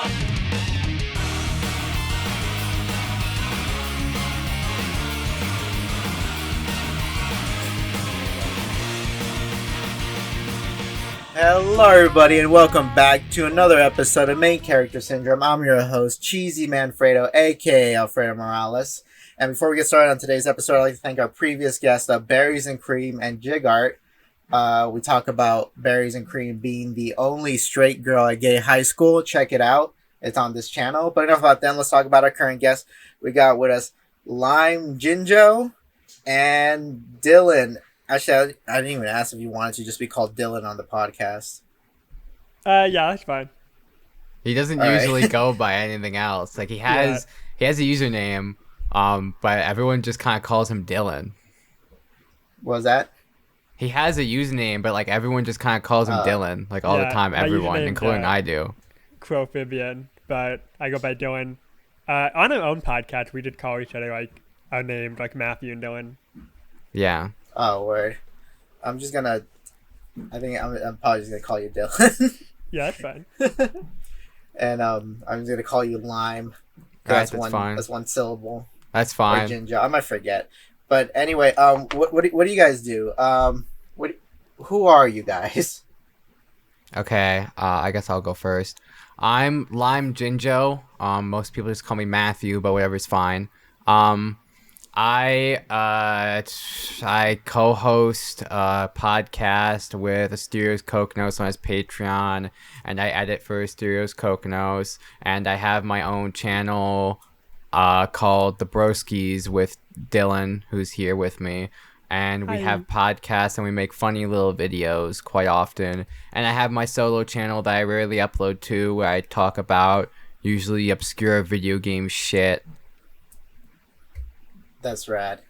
Hello everybody and welcome back to another episode of Main Character Syndrome. I'm your host, Cheesymanfredo, aka Alfredo Morales. And before we get started on today's episode, I'd like to thank our previous guests, Berries and Cream and Jigart. We talk about Berries and Cream being the only straight girl at gay high school. Check it out. It's on this channel. But enough about them. Let's talk about our current guests. We got with us ft.LimeJinjo and Dylan. Actually, I didn't even ask if you wanted to just be called Dylan on the podcast. Yeah, that's fine. He doesn't usually go by anything else. Like he has a username, but everyone just kind of calls him Dylan. What was that? He has a username, but like everyone just kind of calls him Dylan, like all the time. Everyone, including I do. Crofibian, but I go by Dylan. On our own podcast, we did call each other like our names, like Matthew and Dylan. Yeah. Oh, word. I think I'm probably just gonna call you Dylan. Yeah, that's fine. And I'm just gonna call you Lime. That's fine. That's one syllable. That's fine. Or Jinjo. I might forget. But anyway, what do you guys do? Who are you guys? Okay, I guess I'll go first. I'm ft.LimeJinjo. Most people just call me Matthew, but whatever's fine. I co-host a podcast with Asterios Koknos on his Patreon, and I edit for Asterios Koknos, and I have my own channel called the Broskis with Dylan, who's here with me, and we have podcasts and we make funny little videos quite often, and I have my solo channel that I rarely upload to, where I talk about usually obscure video game shit. That's rad.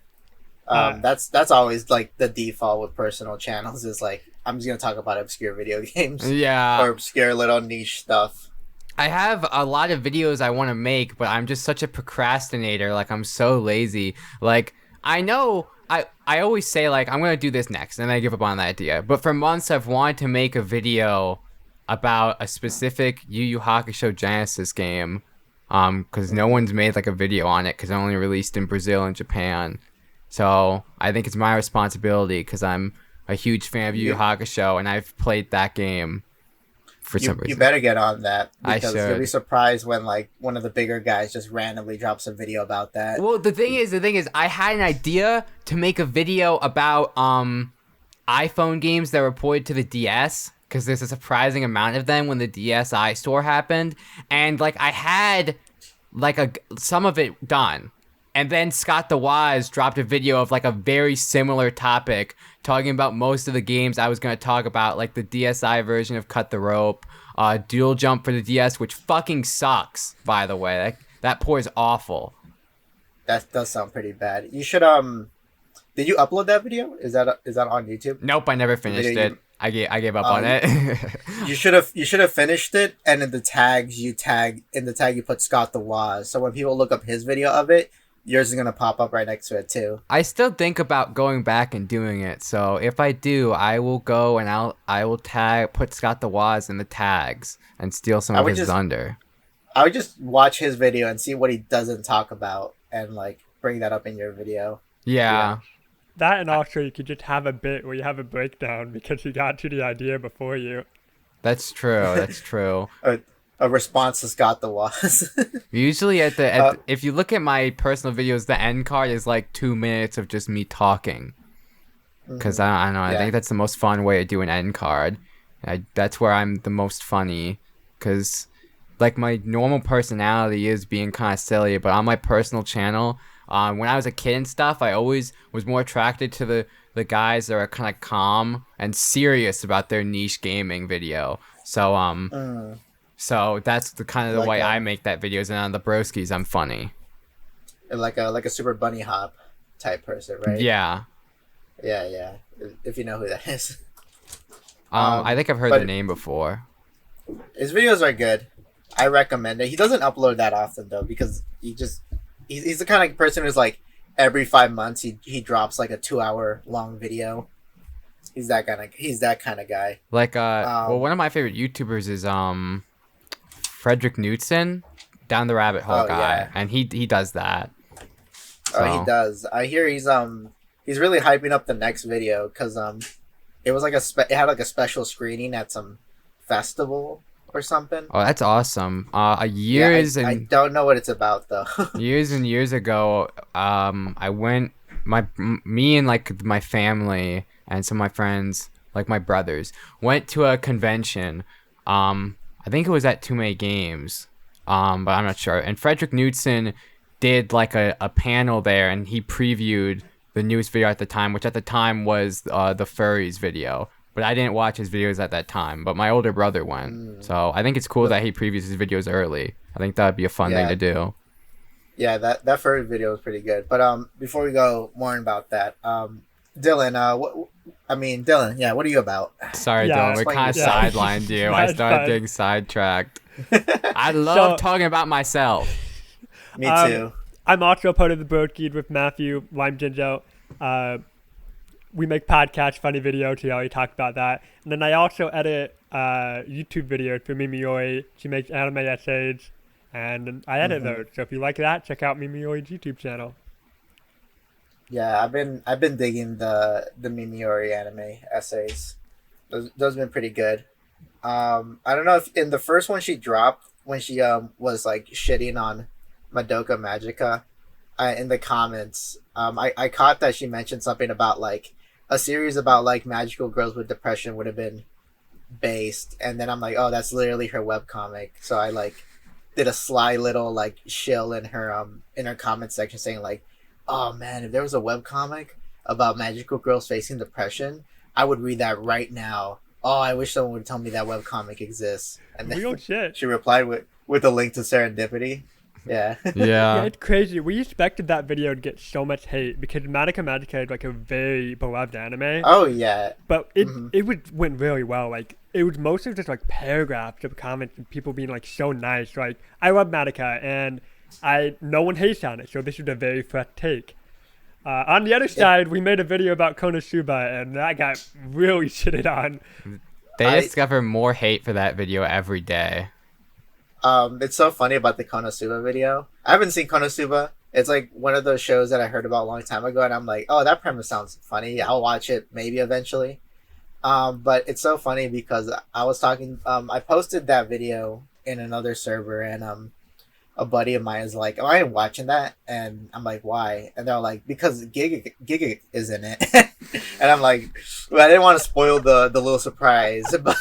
That's always like the default with personal channels is like I'm just gonna talk about obscure video games. Yeah. Or obscure little niche stuff. I have a lot of videos I want to make, but I'm just such a procrastinator. Like I'm so lazy. Like I know I always say like I'm gonna do this next, and I give up on that idea. But for months I've wanted to make a video about a specific Yu Yu Hakusho Genesis game. Because no one's made like a video on it because it only released in Brazil and Japan. So I think it's my responsibility because I'm a huge fan of Yu Yu Hakusho and I've played that game for some reason. You better get on that because I should. You'll be surprised when like one of the bigger guys just randomly drops a video about that. Well, the thing is, I had an idea to make a video about iPhone games that were ported to the DS. Because there's a surprising amount of them when the DSi store happened, and like I had like some of it done, and then Scott the Wise dropped a video of like a very similar topic, talking about most of the games I was gonna talk about, like the DSi version of Cut the Rope, Dual Jump for the DS, which fucking sucks, by the way. That port is awful. That does sound pretty bad. You should Did you upload that video? Is that on YouTube? Nope, I never finished it. I gave up on it. You should have finished it, and in the tag you put Scott the Waz. So when people look up his video of it, yours is gonna pop up right next to it too. I still think about going back and doing it. So if I do, I will go and I will put Scott the Waz in the tags and steal some of his thunder. I would just watch his video and see what he doesn't talk about, and like bring that up in your video. Yeah. That, and also you could just have a bit where you have a breakdown because he got to the idea before you. That's true. That's true. A response to Scott the Waz. Usually if you look at my personal videos, the end card is like 2 minutes of just me talking. Because I don't know. I think that's the most fun way to do an end card. That's where I'm the most funny. Because like my normal personality is being kind of silly, but on my personal channel, when I was a kid and stuff, I always was more attracted to the guys that are kind of calm and serious about their niche gaming video. So so that's the kind of the way I make that videos, and on the Broskis, I'm funny. Like a super bunny hop type person, right? Yeah. Yeah. If you know who that is. I think I've heard the name before. His videos are good. I recommend it. He doesn't upload that often though, because he's the kind of person who's like every 5 months he drops like a 2-hour long video. He's that kind of guy. Like well, one of my favorite YouTubers is Frederick Knudsen, Down the Rabbit Hole guy, yeah. and he does that. So. Oh, he does. I hear he's really hyping up the next video because it was like it had like a special screening at some festival or something. Oh, that's awesome. I don't know what it's about though. Years and years ago, I went me and like my family and some of my friends, like my brothers, went to a convention. I think it was at Too Many Games, but I'm not sure. And Frederick Knudsen did like a panel there, and he previewed the newest video at the time, which at the time was the furries video. But I didn't watch his videos at that time. But my older brother went, so I think it's cool that he previews his videos early. I think that'd be a fun thing to do. Yeah, that furry video was pretty good. But before we go more about that, Dylan, Dylan, yeah, what are you about? Sorry, Dylan, we kind of sidelined you. I started getting sidetracked. I love talking about myself. Me too. I'm also part of the Broskis with Matthew, ft.LimeJinjo. We make podcast funny videos. He already talked about that. And then I also edit YouTube videos for Mimiori. She makes anime essays, and I edit those. So if you like that, check out Mimiori's YouTube channel. Yeah, I've been digging the Mimiori anime essays. Those have been pretty good. I don't know if in the first one she dropped when she was like shitting on Madoka Magica, in the comments, I caught that she mentioned something about like a series about like magical girls with depression would have been based, and then I'm like, oh, that's literally her webcomic. So I like did a sly little like shill in her comment section saying like, oh man, if there was a webcomic about magical girls facing depression, I would read that right now. Oh, I wish someone would tell me that webcomic exists. And then real shit. She replied with a link to Serendipity. Yeah. Yeah. It's crazy. We expected that video to get so much hate because Madoka Magica is like a very beloved anime. Oh yeah. But it went really well. Like it was mostly just like paragraphs of comments and people being like so nice. Like I love Madoka and no one hates on it, so this is a very fresh take. On the other side, we made a video about Konosuba and that got really shitted on. They discover more hate for that video every day. It's so funny about the Konosuba video. I haven't seen Konosuba. It's like one of those shows that I heard about a long time ago, and I'm like, oh, that premise sounds funny. I'll watch it maybe eventually. But it's so funny because I was talking. I posted that video in another server, and a buddy of mine is like, "Oh, I am watching that," and I'm like, "Why?" And they're like, "Because Giga is in it," and I'm like, well, "I didn't want to spoil the little surprise," but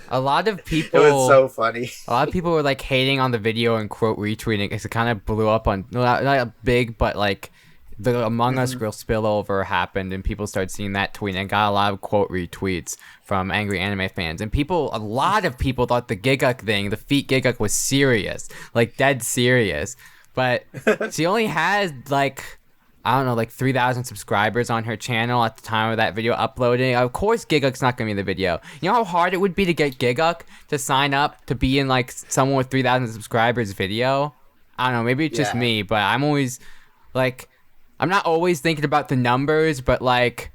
a lot of people. It was so funny. A lot of people were like hating on the video and quote retweeting because it kind of blew up on not big, but like the Among Us girl spillover happened and people started seeing that tweet and got a lot of quote retweets from angry anime fans. And a lot of people thought the Giguk thing, the feet Giguk was serious, like dead serious. But she only had like, I don't know, like 3,000 subscribers on her channel at the time of that video uploading. Of course Giguk's not going to be in the video. You know how hard it would be to get Giguk to sign up to be in like someone with 3,000 subscribers video? I don't know, maybe it's just me, but I'm always like, I'm not always thinking about the numbers, but like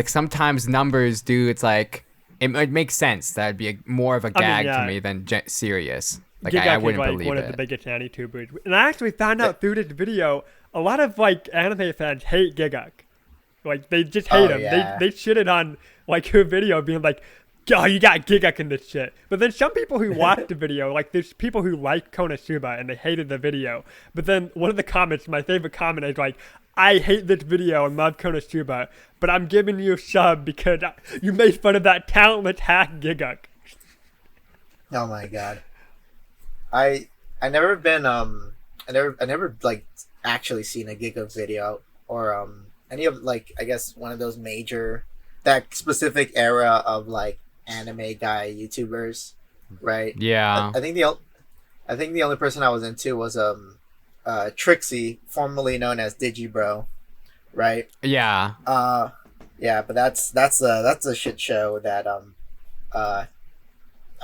sometimes numbers do. It's like it makes sense. That'd be more of a gag to me than serious. Like I wouldn't like believe one it. Of the biggest anti-tubers, and I actually found out through this video, a lot of like anime fans hate Giguk. Like they just hate him. Yeah. They shitted on like her video, being like, "Oh, you got Giguk in this shit." But then some people who watched the video, like there's people who like Konosuba and they hated the video. But then one of the comments, my favorite comment is like, "I hate this video and love Konosuba, but I'm giving you a sub because you made fun of that talentless hack Giguk." Oh my god. I never been I never like actually seen a Giguk video or any of like I guess one of those major that specific era of like anime guy YouTubers, right? Yeah. I think the only person I was into was Trixie, formerly known as Digibro, right? Yeah. Yeah, but that's a shit show that I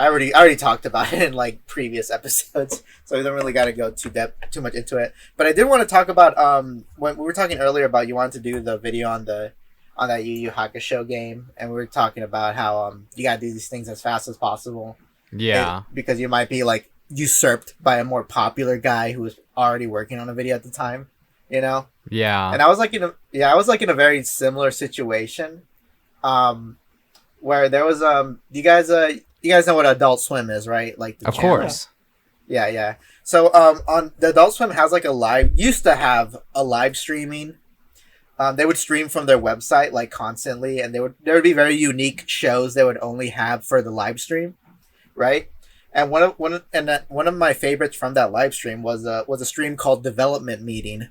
already talked about it in like previous episodes, so we don't really got to go too much into it. But I did want to talk about when we were talking earlier about you wanted to do the video on that Yu Yu Hakusho game, and we were talking about how you gotta do these things as fast as possible. Yeah. Because you might be like usurped by a more popular guy who was already working on a video at the time, you know? Yeah. And I was like I was like in a very similar situation, where there was you guys know what Adult Swim is, right? Like the Of channel. course. Yeah. So on the Adult Swim has like used to have a live streaming. They would stream from their website like constantly, and there would be very unique shows they would only have for the live stream, right? And one of my favorites from that live stream was a stream called Development Meeting,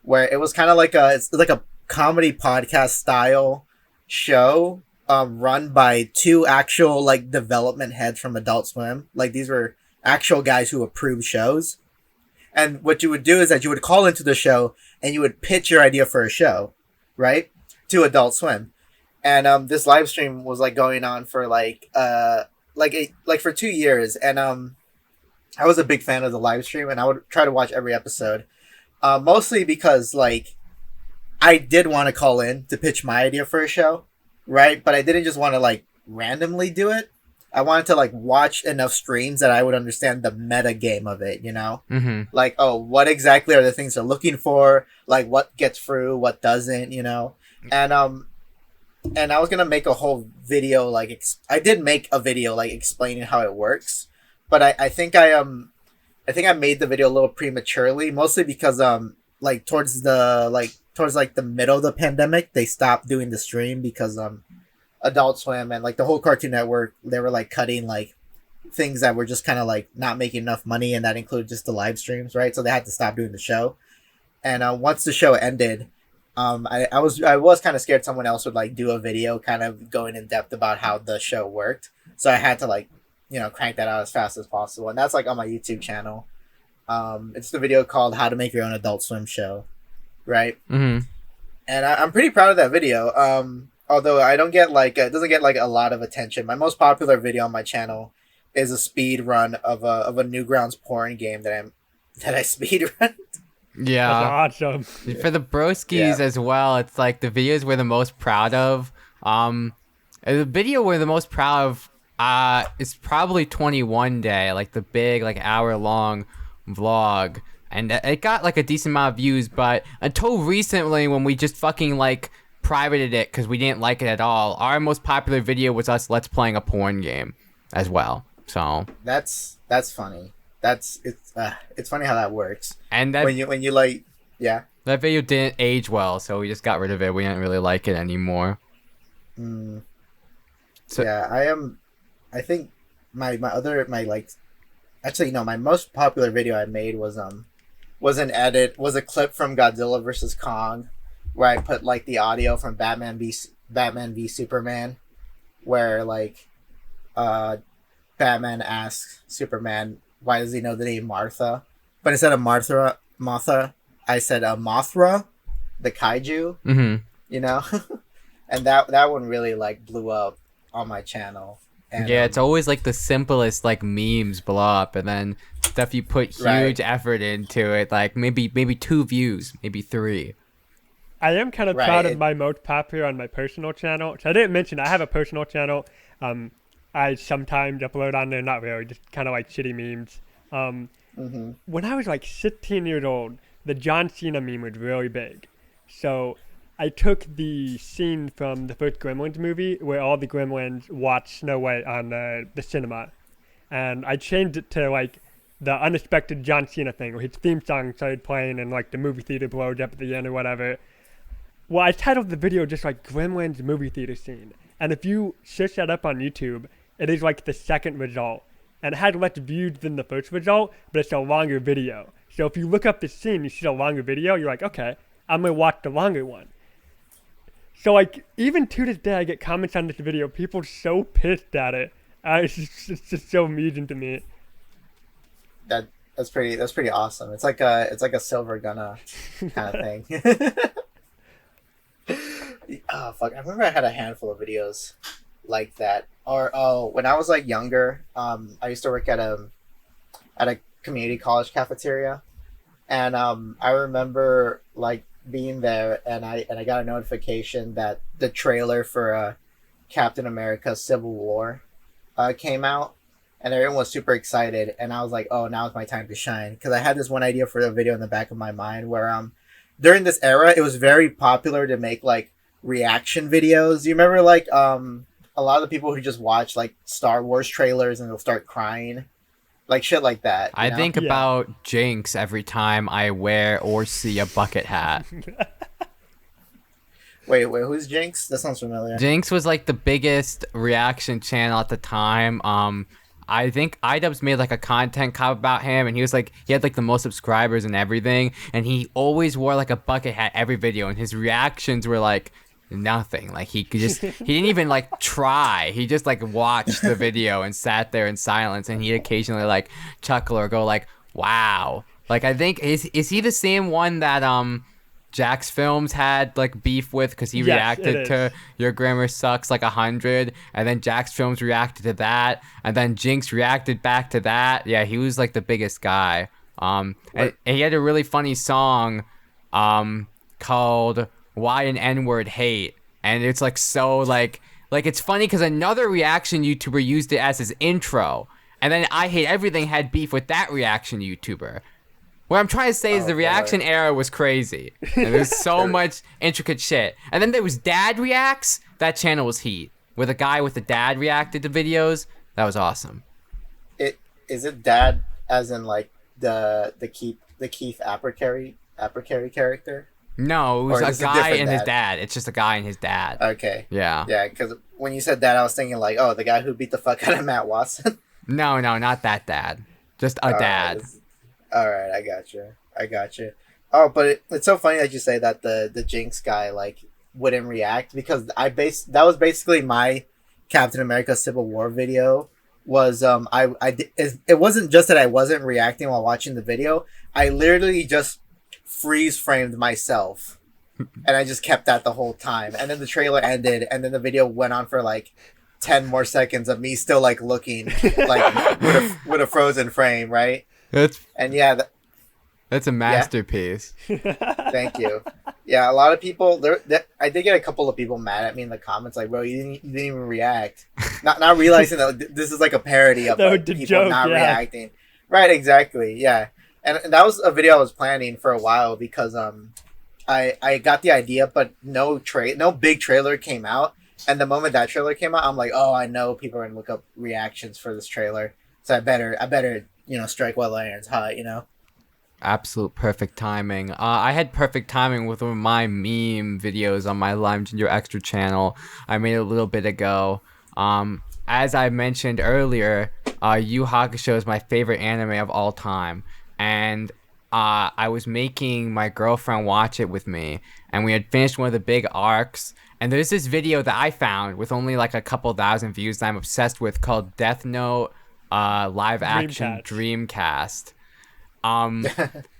where it was kind of like it's like a comedy podcast style show, run by two actual like development heads from Adult Swim. Like these were actual guys who approved shows. And what you would do is that you would call into the show and you would pitch your idea for a show, right, to Adult Swim. And this live stream was like going on for for 2 years. And I was a big fan of the live stream, and I would try to watch every episode, mostly because like I did want to call in to pitch my idea for a show, right? But I didn't just want to like randomly do it. I wanted to like watch enough streams that I would understand the meta game of it, you know? Mm-hmm. Like, oh, what exactly are the things they're looking for? Like, what gets through, what doesn't, you know? And I was gonna make a whole video, like, I did make a video, like, explaining how it works, but I think I made the video a little prematurely, mostly because, like, towards the middle of the pandemic, they stopped doing the stream because, Adult Swim and like the whole Cartoon Network, they were like cutting like things that were just kind of like not making enough money, and that included just the live streams, right? So they had to stop doing the show. And once the show ended, I was kind of scared someone else would like do a video kind of going in depth about how the show worked. So I had to like, you know, crank that out as fast as possible, and that's like on my YouTube channel. It's the video called "How to Make Your Own Adult Swim Show," right? Mm-hmm. And I'm pretty proud of that video. Although I don't get like it doesn't get like a lot of attention. My most popular video on my channel is a speed run of a Newgrounds porn game that I speed run. Yeah. That's awesome. For the Broskis as well, it's like the videos we're the most proud of. The video we're the most proud of is probably 21 Day, like the big like hour-long vlog. And it got like a decent amount of views, but until recently when we just fucking like privated it because we didn't like it at all, our most popular video was us let's playing a porn game as well. So that's funny. It's funny how that works. And that when you like, yeah, that video didn't age well, so we just got rid of it. We didn't really like it anymore. So yeah, I think my most popular video I made was a clip from Godzilla vs. Kong, where I put like the audio from Batman v Superman, where like Batman asks Superman why does he know the name Martha, but instead of Martha, I said Mothra, the kaiju, you know, and that one really like blew up on my channel. And, yeah, it's always like the simplest like memes blow up, and then stuff you put huge effort into it, like maybe 2 views, maybe 3. I am kind of proud of my most popular on my personal channel. So I didn't mention I have a personal channel. I sometimes upload on there, not really, just kind of like shitty memes. When I was like 16 years old, the John Cena meme was really big. So I took the scene from the first Gremlins movie where all the Gremlins watch Snow White on the cinema. And I changed it to like the unexpected John Cena thing where his theme song started playing and like the movie theater blows up at the end or whatever. Well, I titled the video just like Gremlins movie theater scene. And if you search that up on YouTube, it is like the second result. And it had less views than the first result, but it's a longer video. So if you look up the scene, you see a longer video, you're like, okay, I'm going to watch the longer one. So like, even to this day, I get comments on this video. People are so pissed at it. It's just so amusing to me. That's pretty awesome. It's like a Silver Gunna kind of thing. Oh fuck! I remember I had a handful of videos like that. Or when I was like younger, I used to work at a community college cafeteria, and I remember like being there, and I got a notification that the trailer for Captain America: Civil War came out, and everyone was super excited, and I was like, oh, now's my time to shine, because I had this one idea for the video in the back of my mind where during this era it was very popular to make like reaction videos. You remember like a lot of the people who just watch like Star Wars trailers and they'll start crying, like shit like that. I think about Jinx every time I wear or see a bucket hat. Wait, who's Jinx? That sounds familiar. Jinx was like the biggest reaction channel at the time. I think iDubbbz made like a content cop about him, and he had like the most subscribers and everything, and he always wore like a bucket hat every video, and his reactions were like nothing. Like he didn't even like try. He just like watched the video and sat there in silence, and he'd occasionally like chuckle or go like, wow. Like I think is he the same one that Jax Films had like beef with because he reacted to Your Grammar Sucks like 100, and then Jax Films reacted to that, and then Jinx reacted back to that. Yeah, he was like the biggest guy. And he had a really funny song called Why an N-Word Hate, and it's like so like it's funny because another reaction YouTuber used it as his intro, and then I Hate Everything had beef with that reaction YouTuber. What I'm trying to say is the reaction era was crazy. And there's so much intricate shit. And then there was Dad Reacts. That channel was heat. Where the guy with the dad reacted to videos. That was awesome. Is it Dad as in like the Keith Appercarry character? No, it was a guy and his dad. It's just a guy and his dad. Okay. Yeah. Yeah, because when you said that, I was thinking like, oh, the guy who beat the fuck out of Matt Watson. No, not that dad. Just a dad. All right, I got you. Oh, but it's so funny that you say that the Jinx guy like wouldn't react, because that was basically my Captain America Civil War video. Was it wasn't just that I wasn't reacting while watching the video. I literally just freeze framed myself, and I just kept that the whole time. And then the trailer ended, and then the video went on for like 10 more seconds of me still like looking like with a frozen frame, right? That's a masterpiece. Yeah. Thank you. Yeah, a lot of people I did get a couple of people mad at me in the comments, like, bro, you didn't even react, not realizing that this is like a parody of like, people joke, not reacting. Right, exactly. Yeah, and that was a video I was planning for a while, because I got the idea, but no big trailer came out, and the moment that trailer came out, I'm like, oh, I know people are gonna look up reactions for this trailer, so I better strike while the iron's hot, Absolute perfect timing. I had perfect timing with one of my meme videos on my LimeJinjo Extra channel I made a little bit ago. As I mentioned earlier, Yu Hakusho is my favorite anime of all time, and I was making my girlfriend watch it with me, and we had finished one of the big arcs, and there's this video that I found with only like a couple thousand views that I'm obsessed with, called Death Note live action Dreamcast. And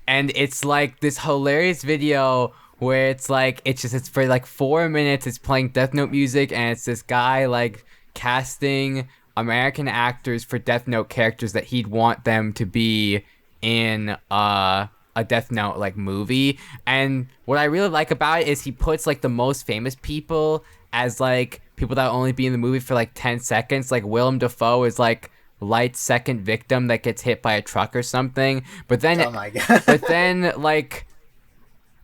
it's like this hilarious video where it's for like 4 minutes, it's playing Death Note music, and it's this guy like casting American actors for Death Note characters that he'd want them to be in a Death Note like movie. And what I really like about it is he puts like the most famous people as like people that will only be in the movie for like 10 seconds. Like Willem Dafoe is like Light's second victim that gets hit by a truck or something, but then oh my God. But then like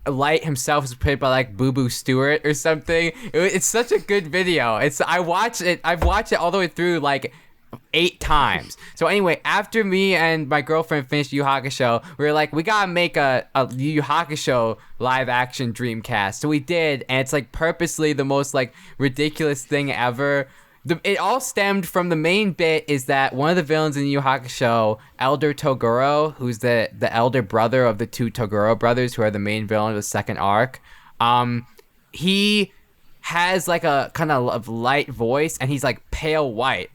Light himself is played by like Boo Boo Stewart or something. It's such a good video. I've watched it all the way through like 8 times. So anyway, after me and my girlfriend finished Yu Hakusho, we were like, we gotta make a Yu Hakusho live action Dreamcast. So we did, and it's like purposely the most like ridiculous thing ever. It all stemmed from the main bit is that one of the villains in Yu Hakusho, Elder Toguro, who's the elder brother of the 2 Toguro brothers who are the main villain of the second arc, he has like a kind of light voice, and he's like pale white,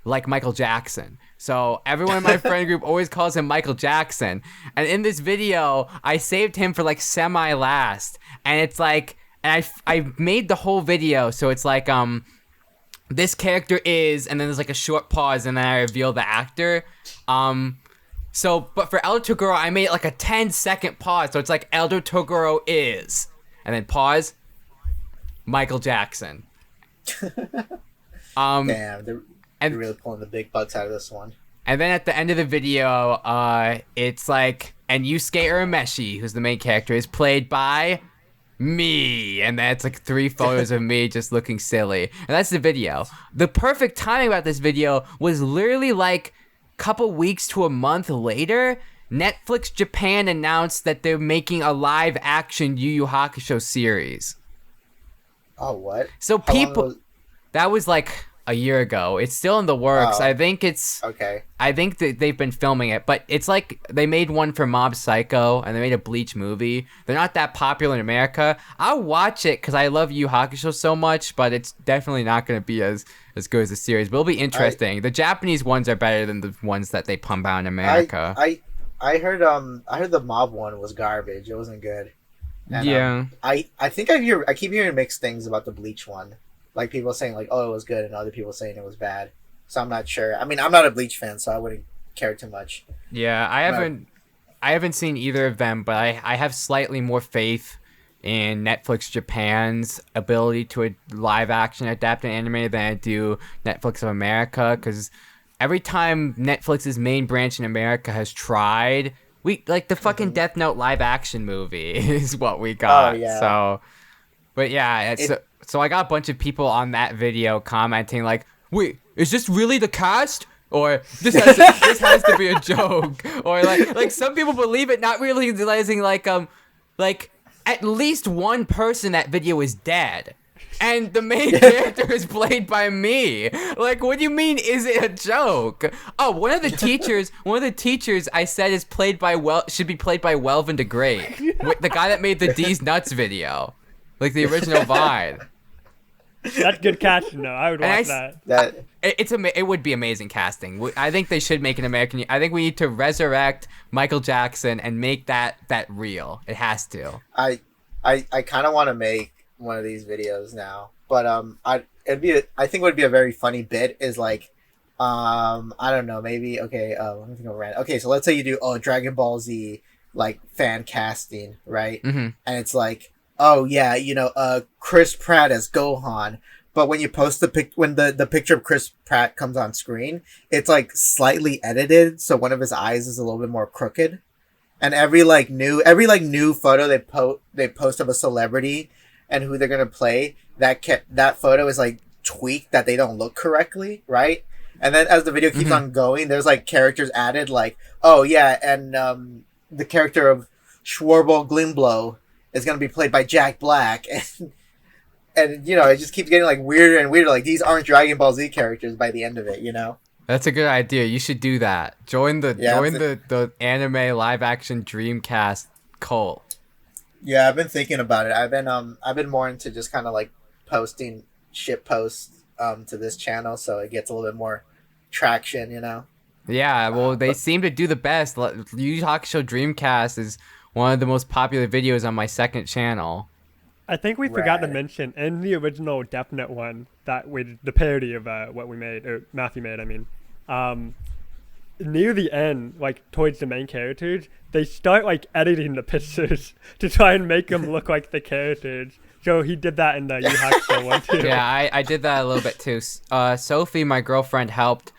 like Michael Jackson. So everyone in my friend group always calls him Michael Jackson. And in this video, I saved him for like semi-last, and it's like, and I made the whole video, so it's like this character is, and then there's like a short pause, and then I reveal the actor. But for Elder Toguro, I made it like a 10-second pause, so it's like Elder Toguro is, and then pause, Michael Jackson. Damn, they're really pulling the big bucks out of this one. And then at the end of the video, it's like, and Yusuke Urameshi, who's the main character, is played by me. And that's like 3 photos of me just looking silly. And that's the video. The perfect timing about this video was literally like a couple weeks to a month later, Netflix Japan announced that they're making a live action Yu Yu Hakusho series. Oh, what? So that was like a year ago. It's still in the works. I think it's okay. I think that they've been filming it, but it's like they made one for Mob Psycho and they made a Bleach movie. They're not that popular in America. I'll watch it because I love Yu Yu Hakusho so much, but it's definitely not going to be as good as the series. But it'll be interesting. The Japanese ones are better than the ones that they pump out in America. I heard the Mob one was garbage. It wasn't good. And, yeah. I think I keep hearing mixed things about the Bleach one. Like people saying like, oh, it was good, and other people saying it was bad. So I'm not sure. I mean, I'm not a Bleach fan, so I wouldn't care too much. Yeah, I haven't seen either of them, but I have slightly more faith in Netflix Japan's ability to live action adapt an anime than I do Netflix of America, because every time Netflix's main branch in America has tried, we like the fucking Death Note live action movie is what we got. Oh, yeah. So, but yeah, so I got a bunch of people on that video commenting like, "Wait, is this really the cast? Or this has to be a joke?" Or like some people believe it, not really realizing like at least one person in that video is dead. And the main character is played by me. Like, what do you mean, is it a joke? Oh, one of the teachers I said should be played by Welvin the Great. The guy that made the D's Nuts video. Like the original Vine. That's good casting, though. I would watch that. It would be amazing casting. I think they should make an American. I think we need to resurrect Michael Jackson and make that real. It has to. I kind of want to make one of these videos now, but I think would be a very funny bit is like, I don't know, maybe let me think of a random. Okay, so let's say you do Dragon Ball Z like fan casting, right? Mm-hmm. And it's like, oh yeah, Chris Pratt as Gohan, but when you post the picture of Chris Pratt comes on screen, it's like slightly edited, so one of his eyes is a little bit more crooked, and every new photo they post of a celebrity and who they're gonna play, that photo is like tweaked that they don't look correctly, right? And then as the video keeps on going, there's like characters added, like, oh yeah, and the character of Schwarble Glimble is gonna be played by Jack Black, and it just keeps getting like weirder and weirder. Like these aren't Dragon Ball Z characters by the end of it, That's a good idea. You should do that. Join the anime live action Dreamcast cult. Yeah, I've been thinking about it. I've been more into just kind of like posting shit posts to this channel, so it gets a little bit more traction, Yeah, well, they seem to do the best. Yu Yu Hakusho Dreamcast is one of the most popular videos on my second channel. I think we forgot to mention in the original Death Note one that the parody of what we made, or Matthew made, I mean, near the end, like towards the main characters, they start like editing the pictures to try and make them look like the characters. So he did that in the Yu Yu Hakusho one too. Yeah, I did that a little bit too. Sophie, my girlfriend, helped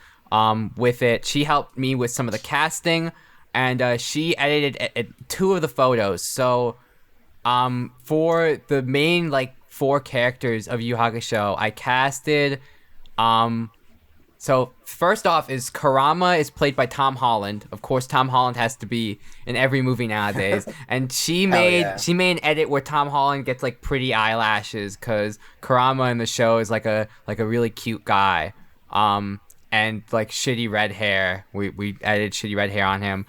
with it. She helped me with some of the casting, and she edited 2 of the photos. So for the main like 4 characters of Yu Yu Hakusho, I casted so first off is Kurama is played by Tom Holland. Of course, Tom Holland has to be in every movie nowadays. And she made an edit where Tom Holland gets like pretty eyelashes because Kurama in the show is like a really cute guy. And like shitty red hair. We edited shitty red hair on him.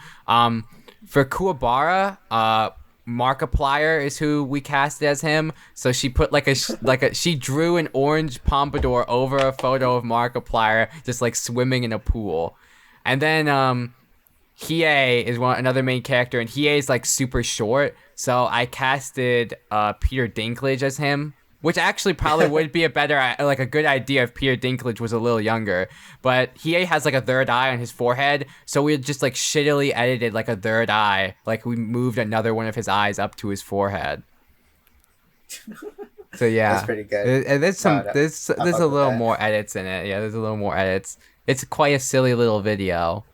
For Kuwabara, Markiplier is who we cast as him. So she put she drew an orange pompadour over a photo of Markiplier just like swimming in a pool. And then Hiei is another main character, and Hiei is like super short. So I casted Peter Dinklage as him, which actually probably would be a good idea if Peter Dinklage was a little younger. But Hiei has like a third eye on his forehead, so we just like shittily edited like a third eye. Like we moved another one of his eyes up to his forehead. So yeah, that's pretty good. And there's a little more edits in it. Yeah, there's a little more edits. It's quite a silly little video.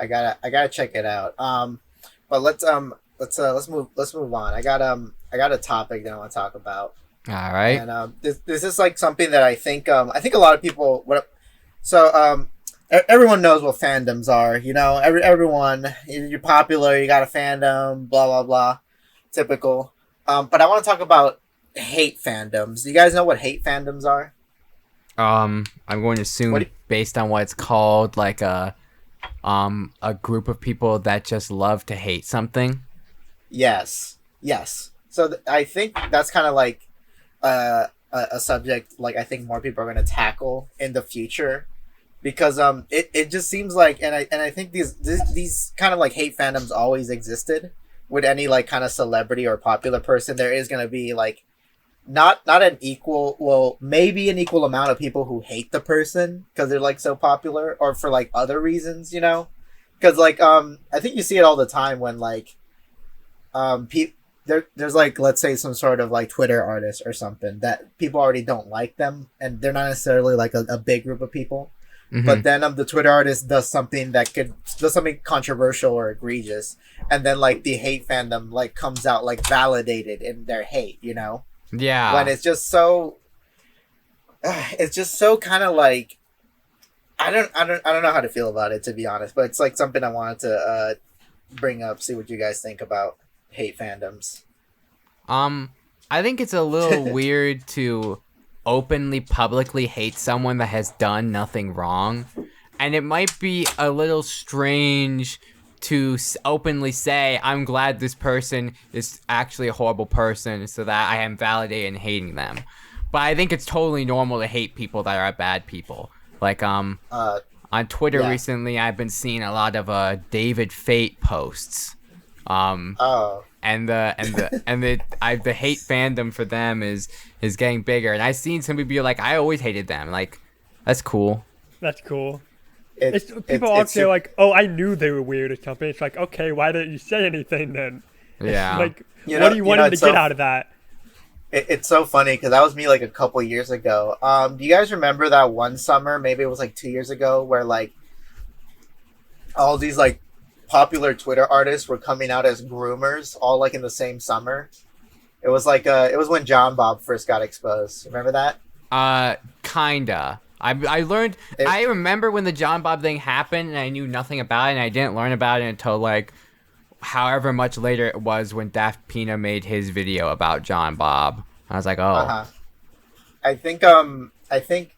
I gotta check it out. But let's move on. I got a topic that I want to talk about. All right. And this is like something that I think a lot of people everyone knows what fandoms are. You know, everyone, you're popular, you got a fandom, blah blah blah, typical. But I want to talk about hate fandoms. Do you guys know what hate fandoms are? I'm going to assume based on what it's called, like a group of people that just love to hate something. Yes. So I think that's kind of like a subject like I think more people are going to tackle in the future, because it just seems like, and I think these kind of like hate fandoms always existed with any like kind of celebrity or popular person. There is going to be like not an equal, well, maybe an equal amount of people who hate the person because they're like so popular or for like other reasons, you know, because like I think you see it all the time when like there's like, let's say some sort of like Twitter artist or something that people already don't like them, and they're not necessarily like a big group of people. Mm-hmm. But then the Twitter artist does something controversial or egregious, and then like the hate fandom like comes out like validated in their hate, you know? Yeah. When it's just so kind of like I don't know how to feel about it, to be honest, but it's like something I wanted to bring up, see what you guys think about hate fandoms. I think it's a little weird to openly publicly hate someone that has done nothing wrong, and it might be a little strange to openly say I'm glad this person is actually a horrible person so that I am validated in hating them. But I think it's totally normal to hate people that are bad people. Like on Twitter recently I've been seeing a lot of David Fate posts. And the hate fandom for them is getting bigger, and I've seen some people be like, I always hated them. Like, that's cool. That's cool. People always say like, oh, I knew they were weird or something. It's like, okay, why didn't you say anything then? Yeah. Like, what do you want to get out of that? It's so funny because that was me like a couple years ago. Do you guys remember that one summer? Maybe it was like 2 years ago, where like all these like popular Twitter artists were coming out as groomers, all like in the same summer. It was like it was when John Bob first got exposed. Remember that? Kinda. I learned. I remember when the John Bob thing happened, and I knew nothing about it, and I didn't learn about it until like however much later it was when Daft Pina made his video about John Bob. I was like, oh. Uh-huh. I think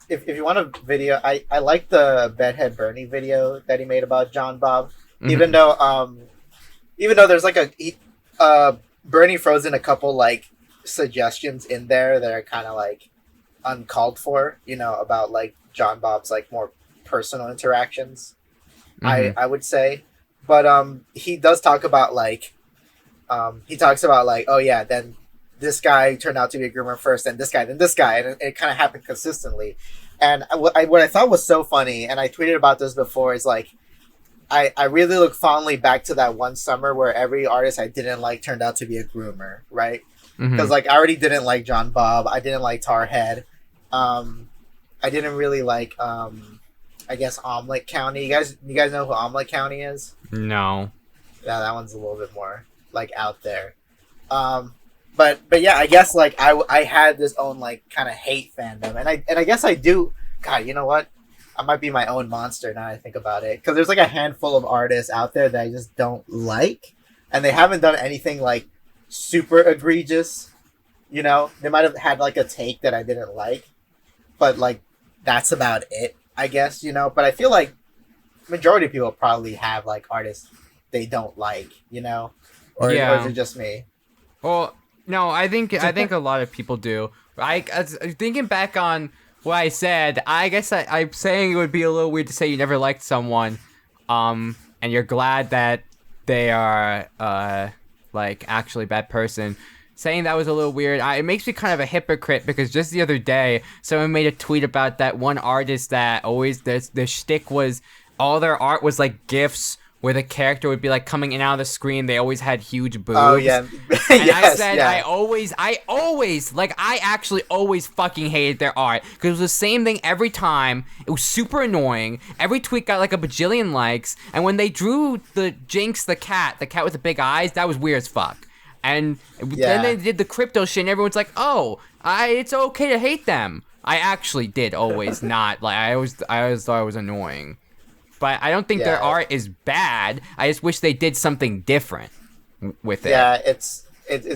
if you want a video, I like the Bedhead Bernie video that he made about John Bob. Mm-hmm. Even though there's like Bernie throws in a couple like suggestions in there that are kind of like uncalled for, you know, about like John Bob's like more personal interactions. Mm-hmm. I would say, but he does talk about like oh yeah, then this guy turned out to be a groomer first, and this guy, then this guy, and it kind of happened consistently. And what I thought was so funny, and I tweeted about this before, is like I really look fondly back to that one summer where every artist I didn't like turned out to be a groomer, right? Because mm-hmm. like I already didn't like John Bob, I didn't like Tarhead, I didn't really like I guess Omelet County. You guys know who Omelet County is? No. Yeah, that one's a little bit more like out there. But yeah, I guess like I had this own like kind of hate fandom, and I guess I do. God, you know what? I might be my own monster now I think about it, because there's like a handful of artists out there that I just don't like, and they haven't done anything like super egregious. You know, they might have had like a take that I didn't like, but like that's about it, I guess. You know, but I feel like majority of people probably have like artists they don't like. You know, or is it just me? Well, no, I think a lot of people do. Thinking back on what I said, I guess I'm saying it would be a little weird to say you never liked someone, and you're glad that they are like actually a bad person. Saying that was a little weird. It makes me kind of a hypocrite, because just the other day someone made a tweet about that one artist that always their shtick was all their art was like GIFs where the character would be like coming in and out of the screen. They always had huge boobs. Oh yeah. And Yes, I said yeah. I actually always fucking hated their art because it was the same thing every time. It was super annoying. Every tweet got like a bajillion likes, and when they drew the Jinx, the cat with the big eyes, that was weird as fuck. And then they did the crypto shit, and everyone's like, "Oh, it's okay to hate them." I actually did always not like. I always thought it was annoying, but I don't think their art is bad. I just wish they did something different with it. Yeah, it's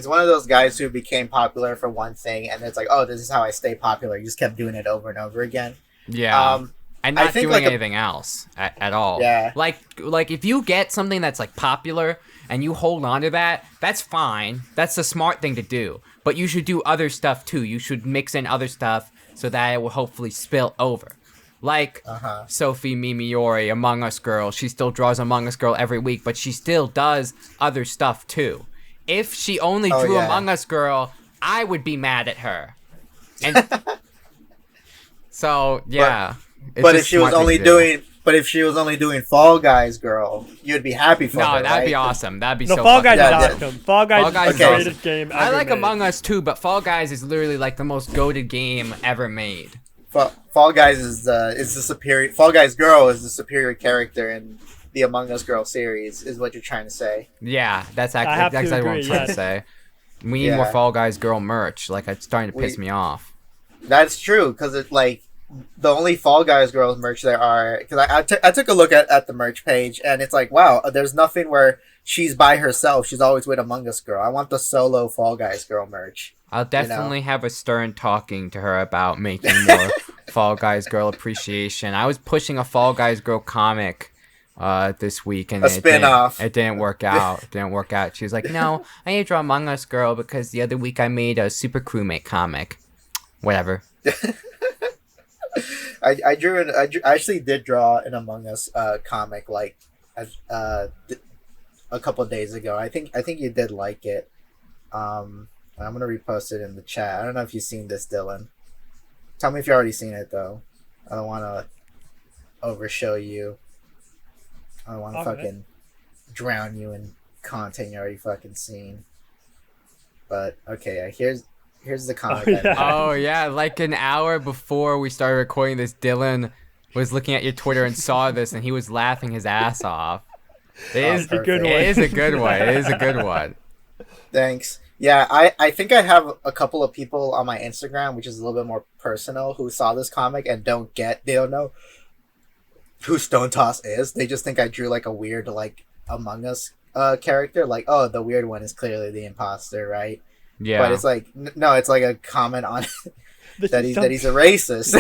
one of those guys who became popular for one thing, and it's like, oh, this is how I stay popular. You just kept doing it over and over again. Yeah. And not doing like anything else at all. Yeah. Like if you get something that's like popular and you hold on to that, that's fine. That's a smart thing to do. But you should do other stuff too. You should mix in other stuff so that it will hopefully spill over. Like Sophie Mimiori, Among Us Girl. She still draws Among Us Girl every week, but she still does other stuff too. If she only drew Among Us Girl, I would be mad at her. And so yeah. But if she was only doing Fall Guys Girl, you'd be happy for her. No, that'd right? be awesome. That'd be No, so Fall Guys fucking is awesome. Fall Guys is the greatest game ever I like made. Among Us too, but Fall Guys is literally like the most goated game ever made. Fall Guys is the superior. Fall Guys Girl is the superior character in the Among Us Girl series. Is what you're trying to say? Yeah, that's have exactly to what I'm agree, trying to say. We need more Fall Guys Girl merch. Like it's starting to piss me off. That's true because it's like the only Fall Guys Girls merch there are. Because I took a look at the merch page and it's like, wow, there's nothing where she's by herself. She's always with Among Us Girl. I want the solo Fall Guys Girl merch. I'll definitely have a stern talking to her about making more Fall Guys Girl appreciation. I was pushing a Fall Guys Girl comic this week and a spin-off. It didn't work out. She was like, no, I need to draw Among Us Girl because the other week I made a Super Crewmate comic. Whatever. I actually did draw an Among Us comic like a couple of days ago. I think you did like it. I'm gonna repost it in the chat. I don't know if you've seen this, Dylan. Tell me if you've already seen it though. I don't want to overshow you. I don't want to fucking drown you in content you already fucking seen. But okay, here's the comic. Oh yeah, like an hour before we started recording this, Dylan was looking at your Twitter and saw this, and he was laughing his ass off. It is a good one. It is a good one. Thanks. Yeah, I think I have a couple of people on my Instagram, which is a little bit more personal, who saw this comic and they don't know who Stone Toss is. They just think I drew like a weird like Among Us character. Like, oh, the weird one is clearly the imposter, right? Yeah. But it's like no, it's like a comment on that he's a racist.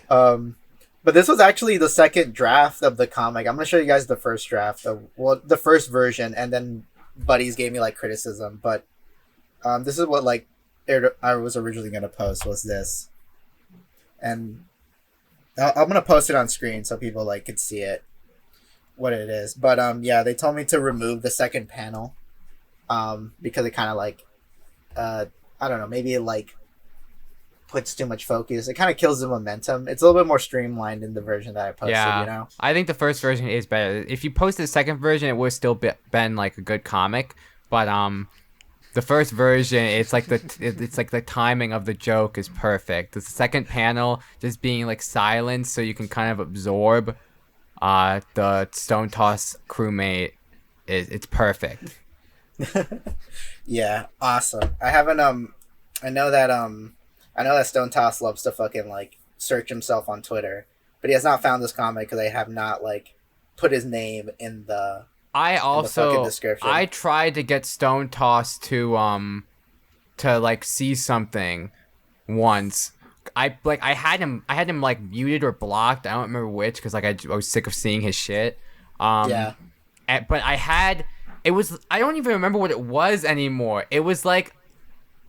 But this was actually the second draft of the comic. I'm gonna show you guys the first draft, the first version, and then buddies gave me like criticism. But this is what like I was originally gonna post was this, and I'm gonna post it on screen so people like could see it, what it is. But yeah, they told me to remove the second panel, because it kind of like, I don't know, maybe it like puts too much focus. It kind of kills the momentum. It's a little bit more streamlined in the version that I posted. Yeah, you know. I think the first version is better. If you posted the second version, it would still been like a good comic, but the first version, it's like the timing of the joke is perfect. The second panel just being like silent, so you can kind of absorb the Stone Toss crewmate. It's perfect. Yeah, awesome. I haven't I know that Stone Toss loves to fucking like search himself on Twitter, but he has not found this comic because I have not like put his name in the description. I tried to get Stone Toss to like see something once. I had him like muted or blocked. I don't remember which because like I was sick of seeing his shit. Yeah. But I don't even remember what it was anymore. It was like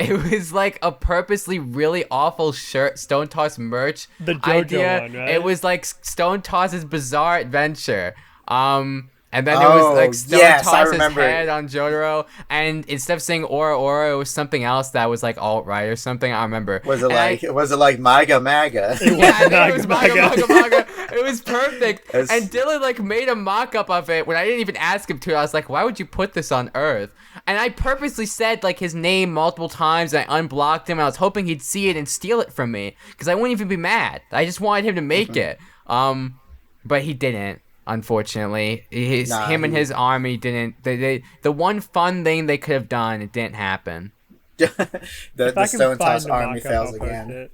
a purposely really awful Stone Toss merch the JoJo idea. one, right? It was like Stone Toss's Bizarre Adventure. And And then it was like Stone yes, I tossed his remember. head on Jotaro, and instead of saying Ora, it was something else that was like alt-right or something. I remember. Was it like MAGA MAGA? Yeah, I think it was Maga. Maga. It was perfect. It's- And Dylan like made a mock-up of it when I didn't even ask him to. I was like, why would you put this on Earth? And I purposely said like his name multiple times. And I unblocked him. And I was hoping he'd see it and steal it from me because I wouldn't even be mad. I just wanted him to make it. But he didn't. Unfortunately, him and his army didn't. The one fun thing they could have done, it didn't happen. the Stone Toss army fails I'll again. post it.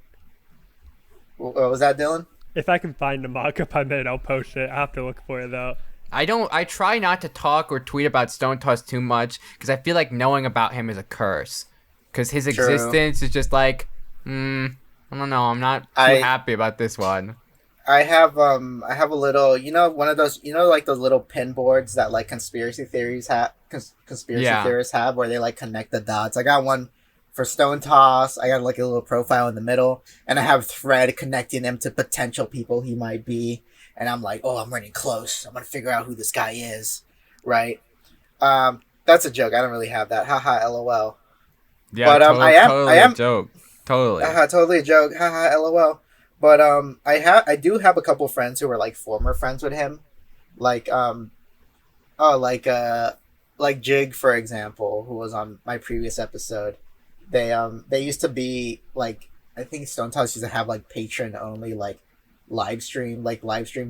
What was that, Dylan? If I can find the mock-up I made, I'll post it. I have to look for it though. I try not to talk or tweet about Stone Toss too much because I feel like knowing about him is a curse. Because his existence is just like, I don't know. I'm not too happy about this one. I have a little, one of those, like those little pin boards that like conspiracy theorists have, where they like connect the dots. I got one for Stone Toss. I got like a little profile in the middle, and I have thread connecting him to potential people he might be. And I'm like, oh, I'm running close. I'm gonna figure out who this guy is, right? That's a joke. I don't really have that. Haha, lol. Yeah, but totally I am a joke. Totally. Totally a joke. Haha, lol. But I do have a couple friends who are like former friends with him, like Jig, for example, who was on my previous episode. They used to be like, I think Stone Toss used to have like patron only like live stream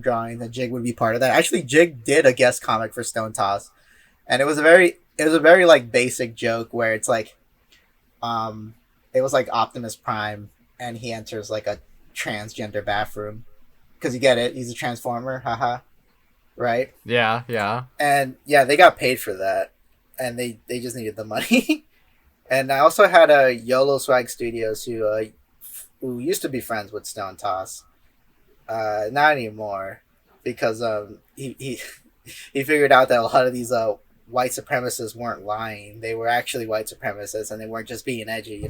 drawings, and Jig would be part of that. Actually, Jig did a guest comic for Stone Toss, and it was a very like basic joke where it's like, it was like Optimus Prime, and he enters like a transgender bathroom because you get it, he's a transformer, haha, right? Yeah. And yeah, they got paid for that, and they just needed the money. And I also had a YOLO Swag Studios who used to be friends with Stone Toss, not anymore, because he figured out that a lot of these white supremacists weren't lying. They were actually white supremacists, and they weren't just being edgy,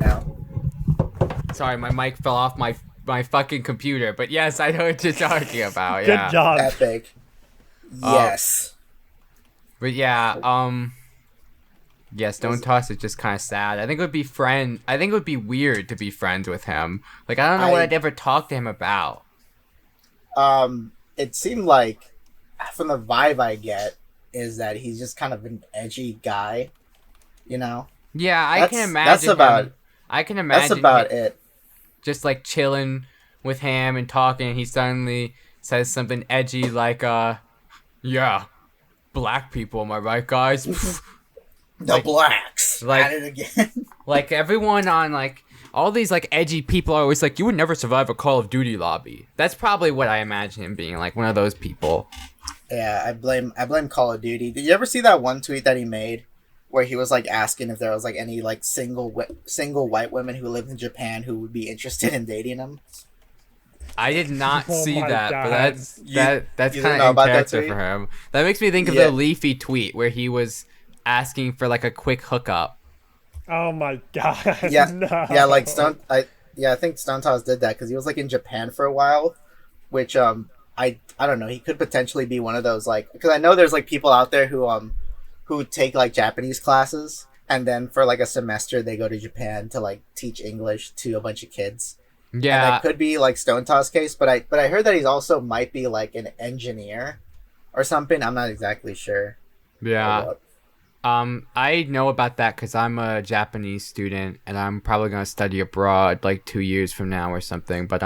Sorry, my mic fell off my fucking computer, but yes, I know what you're talking about. Yeah. Good job. Epic. Yes. But yeah, Stone Toss is just kind of sad. I think it would be weird to be friends with him. Like, I don't know what I'd ever talk to him about. It seemed like, from the vibe I get, is that he's just kind of an edgy guy, Yeah, I can imagine. That's about it. Just like chilling with him and talking, and he suddenly says something edgy like, yeah, black people, am I right, guys? Blacks. Like, at it again. Like, everyone on, like, all these, like, edgy people are always like, you would never survive a Call of Duty lobby. That's probably what I imagine him being, like, one of those people. Yeah, I blame Call of Duty. Did you ever see that one tweet that he made where he was like asking if there was like any like single white women who lived in Japan who would be interested in dating him? I did not see my that's You kind didn't of know in about that character tweet? for him. That makes me think of Yeah. the Leafy tweet where he was asking for like a quick hookup. Oh my god. Yeah, No. yeah, like I think Stone Toss did that because he was like in Japan for a while, which I don't know, he could potentially be one of those, like, because I know there's like people out there who take like Japanese classes, and then for like a semester they go to Japan to like teach English to a bunch of kids. Yeah, And that could be like Stone Toss case, but I heard that he's also might be like an engineer or something. I'm not exactly sure. yeah. I know about that because I'm a Japanese student and I'm probably gonna study abroad like 2 years from now or something. But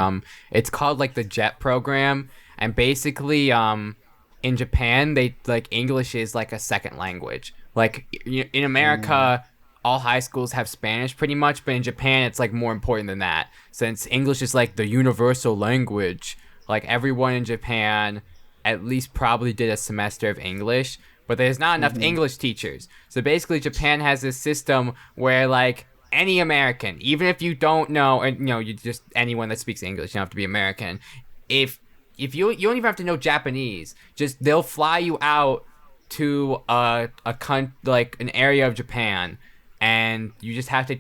it's called like the JET program, and basically in Japan they like English is like a second language. Like in America, all high schools have Spanish pretty much, but in Japan it's like more important than that, since English is like the universal language. Like everyone in Japan at least probably did a semester of English, but there's not enough English teachers. So basically Japan has this system where like any American, even if you don't know, and you just anyone that speaks English, you don't have to be American. If you don't even have to know Japanese, just they'll fly you out to like an area of Japan, and you just have to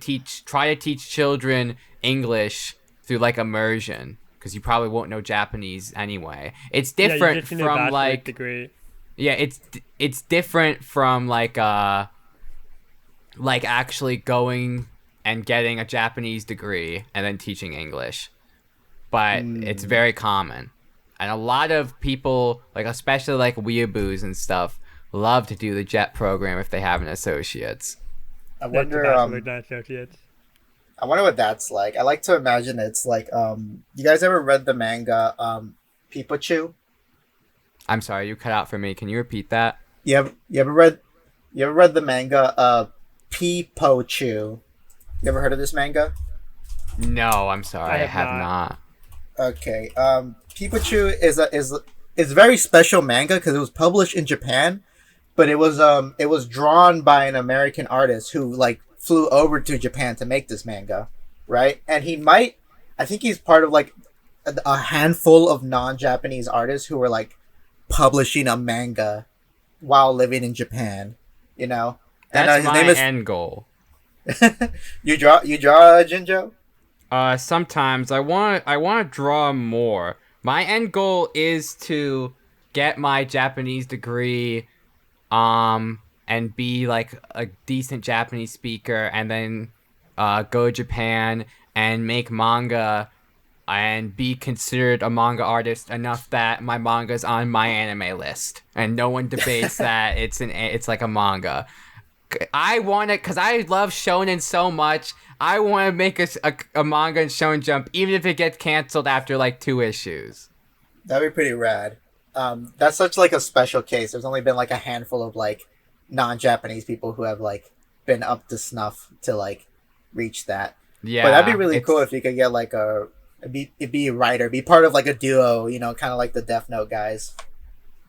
try to teach children English through like immersion, because you probably won't know Japanese anyway. It's different you just need a from bachelor's like degree. Yeah, it's different from like actually going and getting a Japanese degree and then teaching English. But it's very common. And a lot of people, like especially like weeaboos and stuff, love to do the JET program if they have an associate's. I That's the wonder. bachelor associates. I wonder what that's like. I like to imagine it's like. You guys ever read the manga Pikachu? I'm sorry, you cut out for me. Can you repeat that? You ever read the manga Pipochu? You ever heard of this manga? No, I'm sorry, I have have not. Okay. Pikachu is a very special manga because it was published in Japan, but it was drawn by an American artist who like flew over to Japan to make this manga, right? And I think he's part of like a handful of non-Japanese artists who were like publishing a manga while living in Japan, you know. And That's his my name is end goal. you draw Jinjo? Sometimes I want to draw more. My end goal is to get my Japanese degree, and be like a decent Japanese speaker, and then go to Japan and make manga, and be considered a manga artist enough that my manga's on my anime list, and no one debates that it's like a manga. I want it because I love shonen so much. I want to make a manga in Shonen Jump, even if it gets canceled after like 2 issues. That'd be pretty rad. That's such like a special case. There's only been like a handful of like non-Japanese people who have like been up to snuff to like reach that. Yeah, but that'd be really cool if you could get like be a writer, be part of like a duo, you know, kind of like the Death Note guys.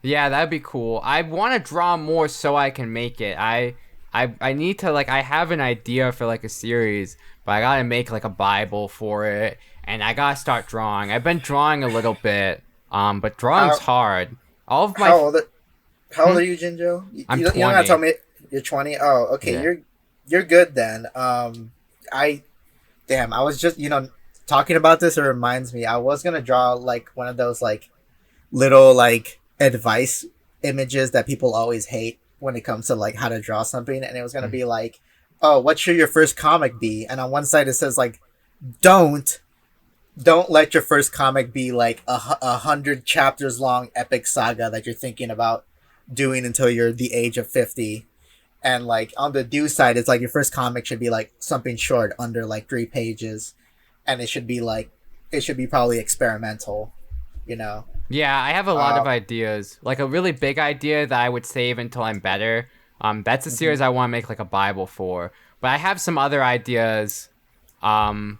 Yeah, that'd be cool. I want to draw more so I can make it. I need to like I have an idea for like a series, but I gotta make like a Bible for it, and I gotta start drawing. I've been drawing a little bit, but drawing's hard. All of my how old are you, Jinjo? I'm you 20. don't gotta tell me you're 20. Oh, okay, Yeah. you're good then. I was just talking about this. It reminds me. I was gonna draw like one of those like little like advice images that people always hate when it comes to like how to draw something, and it was gonna be like, oh, what should your first comic be? And on one side it says like, don't let your first comic be like a 100 chapters long epic saga that you're thinking about doing until you're the age of 50. And like on the do side, it's like your first comic should be like something short, under like 3 pages, and it should be probably experimental, you know. Yeah, I have a lot of ideas. Like a really big idea that I would save until I'm better. That's a series I want to make like a Bible for. But I have some other ideas that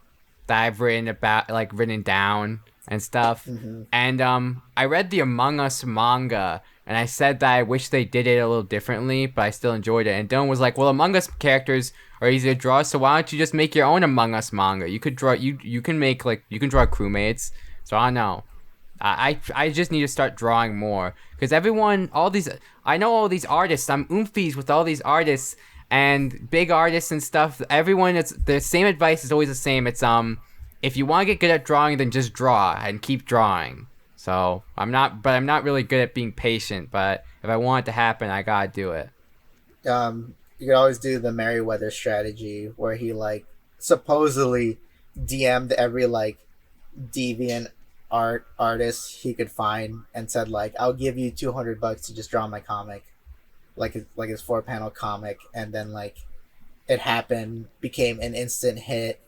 I've written down and stuff. And I read the Among Us manga, and I said that I wish they did it a little differently, but I still enjoyed it. And Dylan was like, well, Among Us characters are easy to draw, so why don't you just make your own Among Us manga? You could draw you can draw crewmates. So I don't know. I just need to start drawing more, because I know all these artists. I'm oomfies with all these artists and big artists and stuff. Everyone, it's the same advice is always the same. It's if you want to get good at drawing, then just draw and keep drawing. So I'm not really good at being patient. But if I want it to happen, I gotta do it. You could always do the Merryweather strategy, where he like supposedly DM'd every like deviant artist he could find and said like, I'll give you $200 to just draw my comic, like his 4-panel comic, and then like it happened, became an instant hit,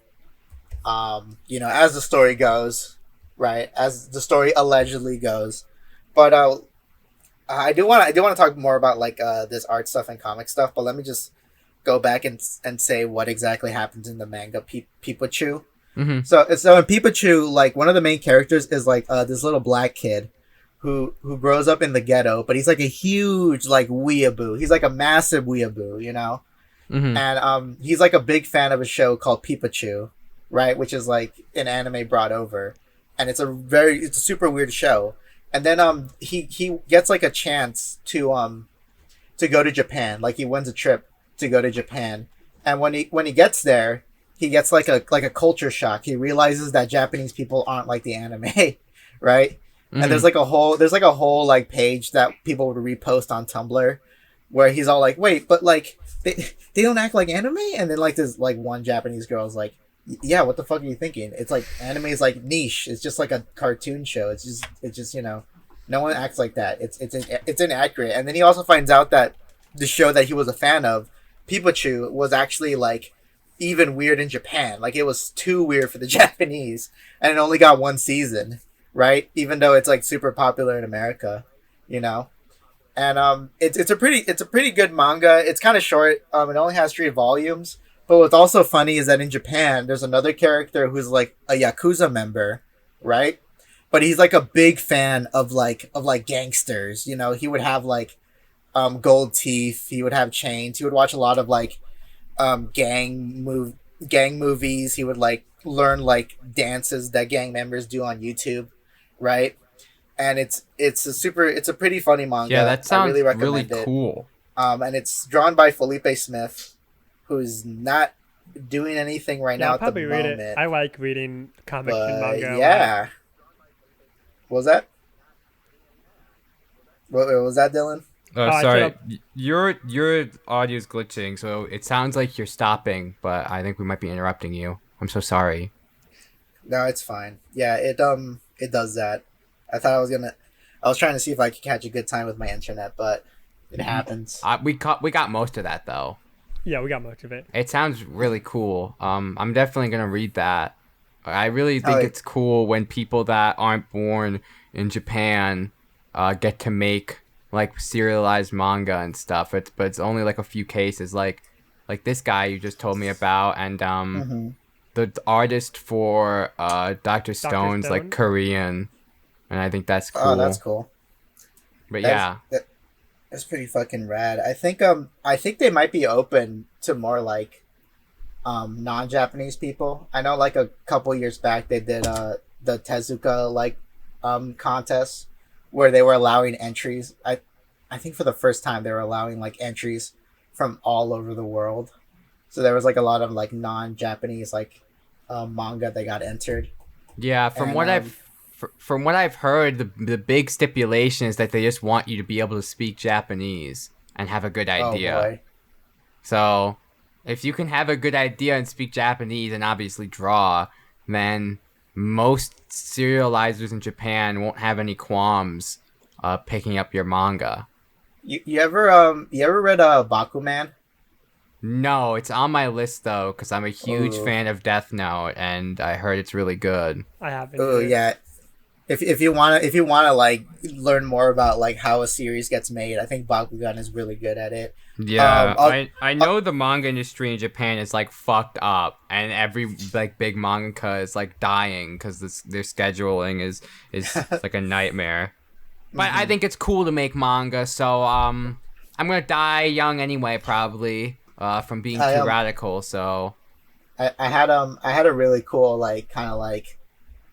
as the story goes, right, as the story allegedly goes. But I do want to talk more about like this art stuff and comic stuff, but let me just go back and say what exactly happens in the manga Pikachu. So in Pikachu, like one of the main characters is like this little black kid who grows up in the ghetto, but he's like a huge like weeaboo. He's like a massive weeaboo, you know. And he's like a big fan of a show called Pikachu, right, which is like an anime brought over, and it's a super weird show. And then he gets like a chance to go to Japan. Like he wins a trip to go to Japan, and when he gets there, he gets like a culture shock. He realizes that Japanese people aren't like the anime, right? And there's like a whole like page that people would repost on Tumblr where he's all like, wait, but like they don't act like anime, and then like this like one Japanese girl is like, yeah, what the fuck are you thinking? It's like anime is like niche. It's just like a cartoon show. It's just no one acts like that. It's inaccurate. And then he also finds out that the show that he was a fan of, Pikachu, was actually like even weird in Japan. Like it was too weird for the Japanese, and it only got one season, right? Even though it's like super popular in America, you know. And it's a pretty good manga. It's kind of short. It only has 3 volumes. But what's also funny is that in Japan, there's another character who's like a Yakuza member, right? But he's like a big fan of gangsters. You know, he would have like gold teeth. He would have chains. He would watch a lot of like gang movies. He would like learn like dances that gang members do on YouTube, right? And it's a pretty funny manga. Yeah, that sounds I really cool. And it's drawn by Felipe Smith, who's not doing anything right now I'll at the probably read moment. it. I like reading comics and manga. Yeah. What was that? What was that, Dylan? Oh, sorry. Your audio's glitching, so it sounds like you're stopping, but I think we might be interrupting you. I'm so sorry. No, it's fine. Yeah, it does that. I was trying to see if I could catch a good time with my internet, but it happens. We got most of that though. Yeah, we got most of it. It sounds really cool. I'm definitely gonna read that. I really think it's cool when people that aren't born in Japan get to make like serialized manga and stuff. But it's only like a few cases, like this guy you just told me about, and the artist for Dr. Stone's like Korean, and I think that's cool. Oh, that's cool. But that's pretty fucking rad. I think they might be open to more like non-Japanese people. I know like a couple years back they did the Tezuka like contest where they were allowing entries. I think for the first time they were allowing like entries from all over the world. So there was like a lot of like non-Japanese like manga that got entered. Yeah, from what I've heard, the big stipulation is that they just want you to be able to speak Japanese and have a good idea. Oh boy. So, if you can have a good idea and speak Japanese and obviously draw, then most serializers in Japan won't have any qualms picking up your manga. You ever read Bakuman? No, it's on my list though because I'm a huge fan of Death Note and I heard it's really good. I haven't. Oh yeah. If you wanna like learn more about like how a series gets made, I think Bakugan is really good at it. Yeah, I know the manga industry in Japan is like fucked up, and every like big mangaka is like dying because their scheduling is like a nightmare. But I think it's cool to make manga, so I'm gonna die young anyway, probably from being too radical. So I had a really cool like kind of like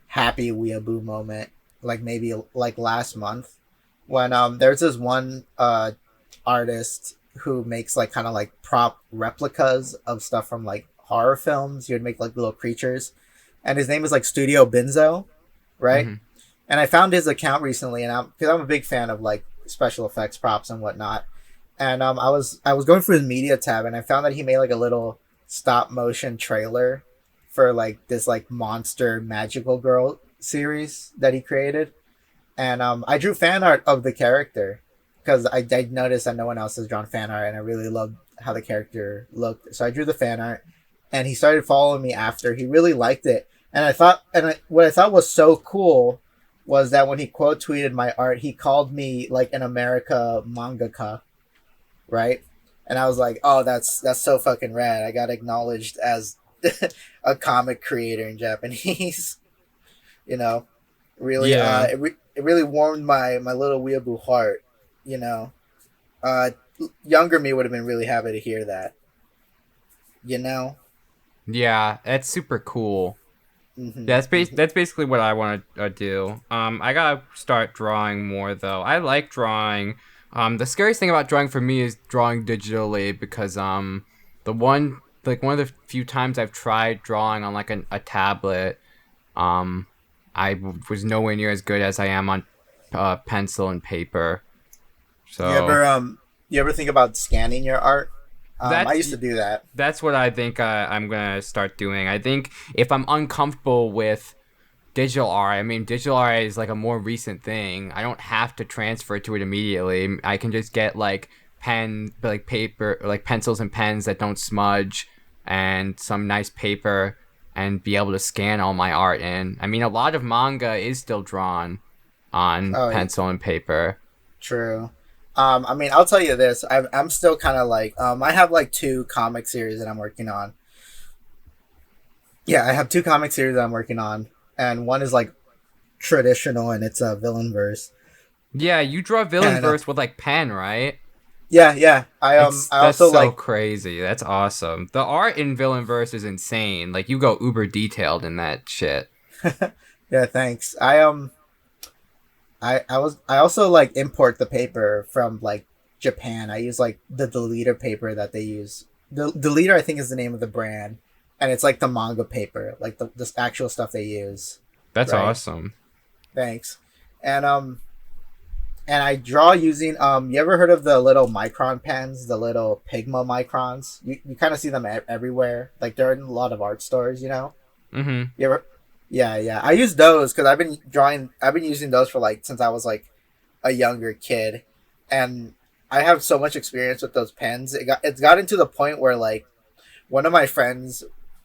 happy weeaboo moment like maybe like last month when there's this one artist who makes like kind of like prop replicas of stuff from like horror films. He would make like little creatures, and his name is like Studio Benzo, right? And I found his account recently, and because I'm a big fan of like special effects props and whatnot, and I was going through his media tab, and I found that he made like a little stop motion trailer for like this like monster magical girl series that he created, and I drew fan art of the character because I noticed that no one else has drawn fan art, and I really loved how the character looked, so I drew the fan art, and he started following me after. He really liked it, and what I thought was so cool was that when he quote tweeted my art, he called me like an America mangaka, right? And I was like, oh, that's so fucking rad. I got acknowledged as a comic creator in Japanese. You know, really, it really warmed my little weeaboo heart. You know, younger me would have been really happy to hear that. You know. Yeah, that's super cool. Mm-hmm. Yeah, that's basically what I want to do. I gotta start drawing more though. I like drawing. The scariest thing about drawing for me is drawing digitally because one of the few times I've tried drawing on like a tablet, was nowhere near as good as I am on pencil and paper. So You ever think about scanning your art? I that's used to do that. that's what I think I'm gonna start doing. I think if I'm uncomfortable with digital art, I mean, digital art is like a more recent thing. I don't have to transfer to it immediately. I can just get like paper, like pencils and pens that don't smudge, and some nice paper, and be able to scan all my art in. I mean, a lot of manga is still drawn on pencil and paper. True. I mean, I'll tell you this. I'm still kind of like, I have like 2 comic series that I'm working on. Yeah, I have 2 comic series that I'm working on, and one is like traditional, and it's a villain verse. Yeah, you draw villain verse with like pen, right? Yeah. I That's also so like crazy. That's awesome. The art in villain verse is insane. Like you go uber detailed in that shit. Yeah, thanks. I also like import the paper from like Japan. I use like the Deleter paper that they use. The Deleter, I think, is the name of the brand, and it's like the manga paper, like the actual stuff they use. That's right? awesome. Thanks. And I draw using you ever heard of the little micron pens, the little Pigma microns? You kind of see them everywhere. Like they're in a lot of art stores, you know? Mm-hmm. You ever Yeah. I use those cuz I've been using those for like since I was like a younger kid, and I have so much experience with those pens. It's gotten to the point where like one of my friends,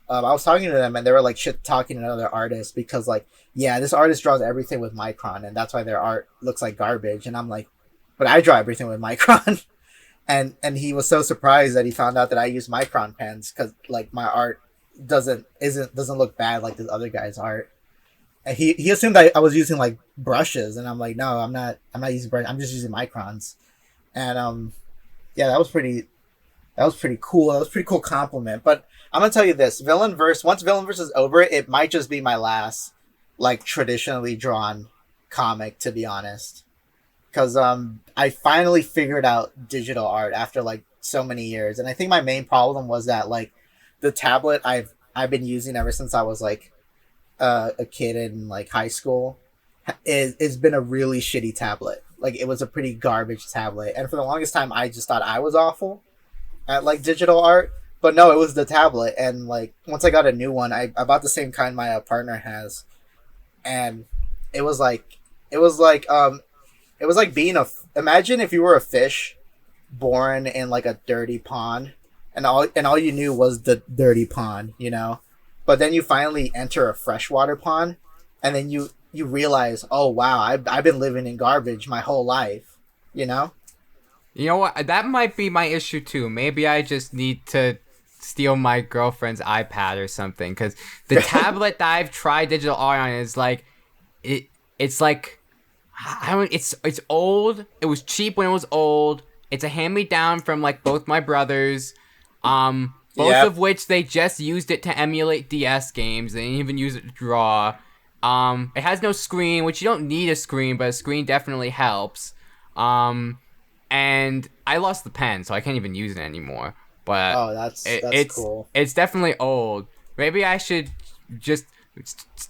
I was talking to them and they were like shit talking to another artist because like, yeah, this artist draws everything with micron and that's why their art looks like garbage. And I'm like, but I draw everything with micron. and he was so surprised that he found out that I use micron pens because like my art doesn't look bad like this other guy's art. And he assumed I was using like brushes, and I'm like, no, I'm not using brushes. I'm just using microns. And yeah, that was pretty cool. That was a pretty cool compliment. But I'm gonna tell you this: once Villain Verse is over, it might just be my last like traditionally drawn comic, to be honest. Because I finally figured out digital art after like so many years, and I think my main problem was that like the tablet I've been using ever since I was like a kid in like high school is been a really shitty tablet. Like it was a pretty garbage tablet, and for the longest time I just thought I was awful at like digital art. But no, it was the tablet. And like once I got a new one, I bought the same kind my partner has, and it was like being imagine if you were a fish born in like a dirty pond, and all you knew was the dirty pond, you know. But then you finally enter a freshwater pond, and then you realize, oh wow, I've been living in garbage my whole life, you know. You know what? That might be my issue too. Maybe I just need to steal my girlfriend's iPad or something, because the tablet that I've tried digital art on is like, it's like, it's old. It was cheap when it was old. It's a hand-me-down from like both my brothers, both of which they just used it to emulate DS games. They didn't even use it to draw. It has no screen, which you don't need a screen, but a screen definitely helps. And I lost the pen, so I can't even use it anymore. But that's cool. It's definitely old. Maybe I should just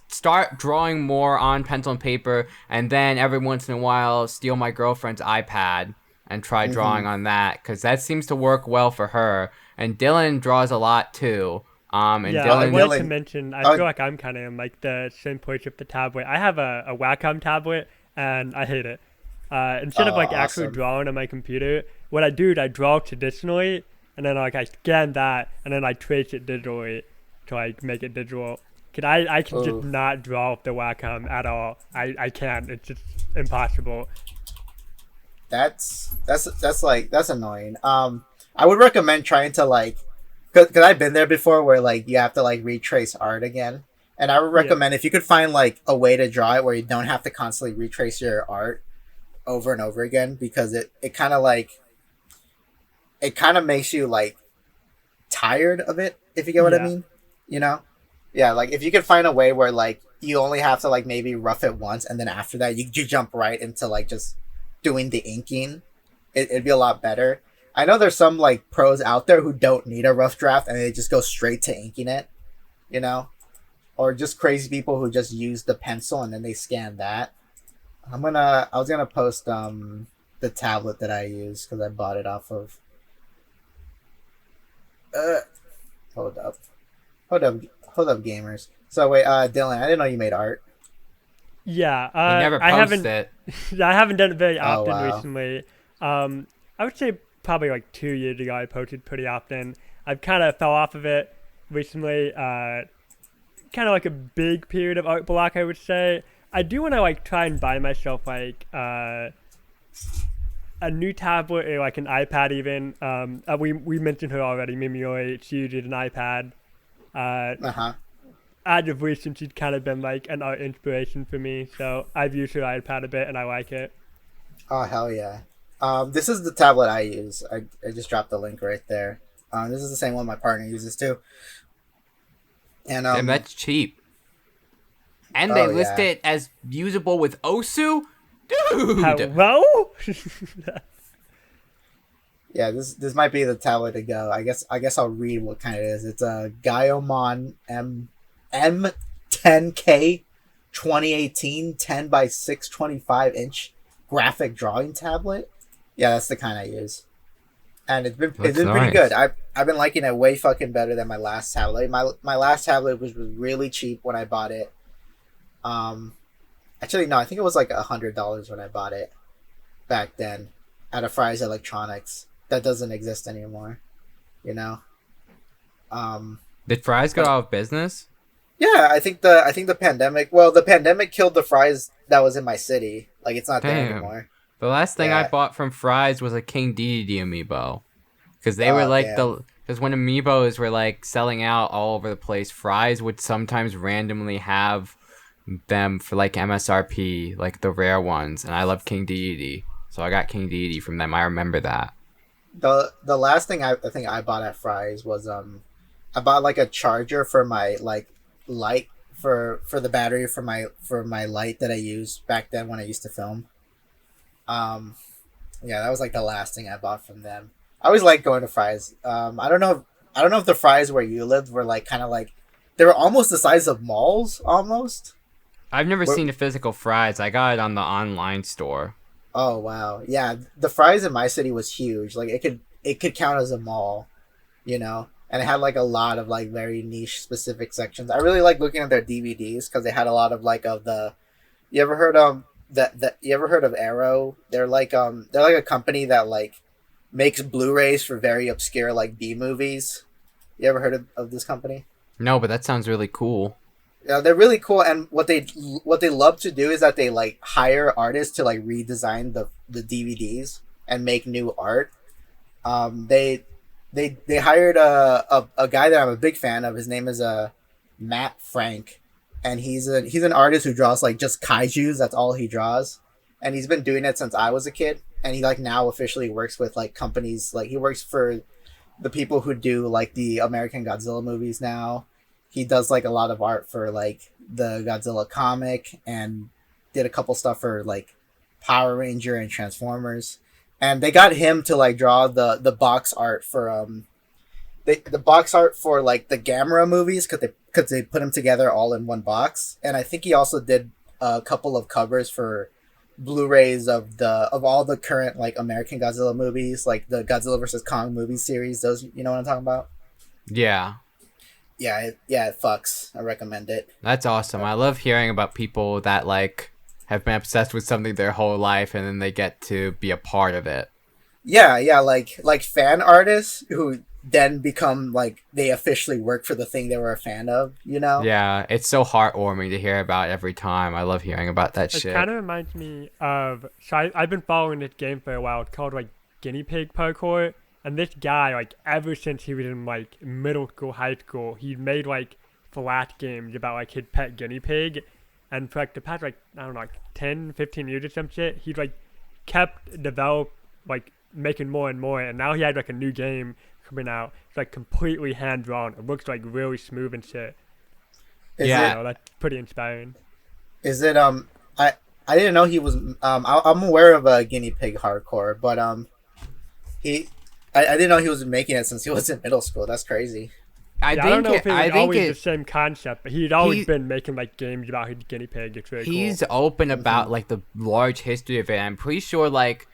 start drawing more on pencil and paper, and then every once in a while steal my girlfriend's iPad and try drawing on that, because that seems to work well for her. And Dylan draws a lot too. And yeah, I wanted to mention, I feel like I'm kind of in like the same place with the tablet. I have a Wacom tablet, and I hate it. Instead of like actually drawing on my computer, what I do is I draw traditionally, and then like I scan that, and then I trace it digitally to like make it digital. Cause I can just not draw with the Wacom at all. I can't. It's just impossible. That's annoying. I would recommend trying to like, cause I've been there before where like you have to like retrace art again, and I would recommend if you could find like a way to draw it where you don't have to constantly retrace your art over and over again, because it kind of makes you like tired of it, if you get what I mean, you know. Yeah, like if you could find a way where like you only have to like maybe rough it once, and then after that you jump right into like just doing the inking, it'd be a lot better. I know there's some like pros out there who don't need a rough draft and they just go straight to inking it, you know, or just crazy people who just use the pencil and then they scan that. I was gonna post the tablet that I use because I bought it off of. Hold up, hold up, gamers. So wait, Dylan, I didn't know you made art. Yeah, You never I post haven't. it. I haven't done it very Oh, often wow. recently. I would say probably like 2 years ago I posted pretty often. I've kind of fell off of it recently. Kind of like a big period of art block, I would say. I do want to like try and buy myself like a new tablet or like an iPad even. We mentioned her already. Mimioi, she uses an iPad. Uh-huh. As of recent, she's kind of been like an art inspiration for me. So I've used her iPad a bit and I like it. Oh, hell yeah. This is the tablet I use. I just dropped the link right there. This is the same one my partner uses too. And Damn, that's cheap. And they list yeah. it as usable with Osu? Dude! Hello? Yeah, this might be the tablet to go. I guess I'll read what kind it is. It's a Gaomon M10K 2018 10 by 625 inch graphic drawing tablet. Yeah, that's the kind I use. And it's been pretty nice. good. I've been liking it way fucking better than my last tablet. My last tablet was really cheap when I bought it. Actually no, I think it was like $100 when I bought it back then at a Fry's Electronics. That doesn't exist anymore, you know. Did Fry's go out of business? Yeah, I think the pandemic. Well, the pandemic killed the Fry's that was in my city. Like it's not there Damn. anymore. The last thing Yeah. I bought from Fry's was a King Dedede amiibo. Because they were like damn. because when amiibos were like selling out all over the place, Fry's would sometimes randomly have them for like MSRP, like the rare ones. And I love King Dedede. So I got King Dedede from them. I remember that. The last thing I think I bought at Fry's was I bought like a charger for my like light for the battery for my light that I used back then when I used to film. Yeah, that was like the last thing I bought from them. I always like going to Fry's. I don't know if the Fry's where you lived were like kind of like they were almost the size of malls almost. I've never seen a physical Fry's. I got it on the online store. Oh wow, yeah. The Fry's in my city was huge. Like it could count as a mall, you know. And it had like a lot of like very niche specific sections. I really like looking at their DVDs because they had a lot of like of the. You ever heard you ever heard of Arrow? They're like a company that like makes Blu-rays for very obscure like B movies. You ever heard of this company? No, but that sounds really cool. Yeah, they're really cool, and what they love to do is that they like hire artists to like redesign the DVDs and make new art. They hired a guy that I'm a big fan of. His name is Matt Frank, and he's an artist who draws like just kaijus. That's all he draws, and he's been doing it since I was a kid. And he like now officially works with like companies. Like he works for the people who do like the American Godzilla movies now. He does like a lot of art for like the Godzilla comic and did a couple stuff for like Power Ranger and Transformers. And they got him to like draw the box art for the box art for like the Gamera movies because they put them together all in one box. And I think he also did a couple of covers for Blu-rays of all the current like American Godzilla movies, like the Godzilla vs. Kong movie series. Those, you know what I'm talking about? Yeah. Yeah, it fucks. I recommend it. That's awesome. I love hearing about people that like have been obsessed with something their whole life and then they get to be a part of it. Yeah, like fan artists who then become like they officially work for the thing they were a fan of, you know? Yeah, it's so heartwarming to hear about every time. I love hearing about that It shit. kind of reminds me of. So I've been following this game for a while. It's called like Guinea Pig Parkour. And this guy, like, ever since he was in, like, middle school, high school, he made, like, flat games about, like, his pet guinea pig. And for, like, the past, like, I don't know, like, 10, 15 years or some shit, he, like, kept like, making more and more. And now he had, like, a new game coming out. It's, like, completely hand-drawn. It looks, like, really smooth and shit. Yeah. You know, that's pretty inspiring. Is it, I didn't know he was, I'm aware of Guinea Pig Hardcore, but, I didn't know he was making it since he was in middle school. That's crazy. I Yeah, I don't know if it was always the it. same concept, but he'd always been making like games about his guinea pig. It's really He's cool. open about like the large history of it. I'm pretty sure like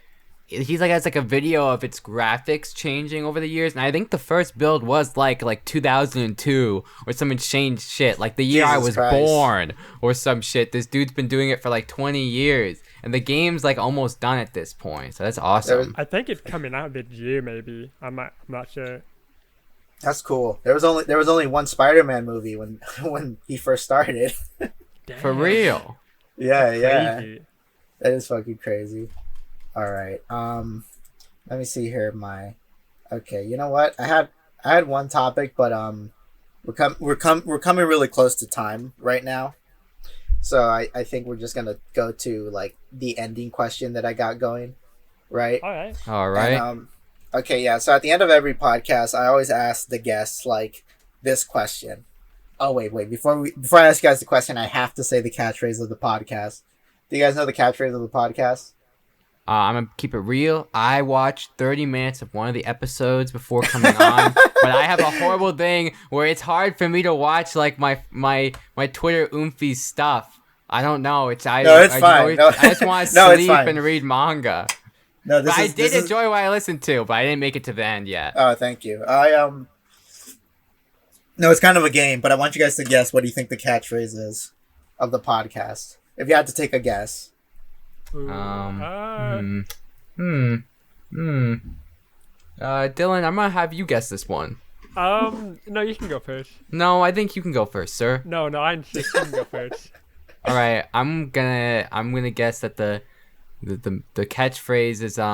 he's like has like a video of its graphics changing over the years, and I think the first build was like 2002 or some insane shit, like the year I was born or some shit. This dude's been doing it for like 20 years, and the game's like almost done at this point. So that's awesome. I think it's coming out this year, maybe. I'm not sure. That's cool. There was only one Spider-Man movie when he first started. For real. Yeah, That's yeah. crazy. That is fucking crazy. All right. Let me see here. Okay. You know what? I had one topic, but we're coming really close to time right now. So I think we're just gonna go to like the ending question that I got going. Right. All right. And, okay. Yeah. So at the end of every podcast, I always ask the guests like this question. Oh wait. Before I ask you guys the question, I have to say the catchphrase of the podcast. Do you guys know the catchphrase of the podcast? I'm gonna keep it real. I watched 30 minutes of one of the episodes before coming on, but I have a horrible thing where it's hard for me to watch like my Twitter oomphy stuff. I don't know. It's fine. No. I just want to sleep and read manga. No, I did enjoy what I listened to, but I didn't make it to the end yet. Oh, thank you. No, it's kind of a game, but I want you guys to guess what do you think the catchphrase is of the podcast. If you had to take a guess. Dylan, I'm gonna have you guess this one. No, you can go first. No, I think you can go first, sir. No, I insist you can go first. All right, I'm gonna guess that the catchphrase is it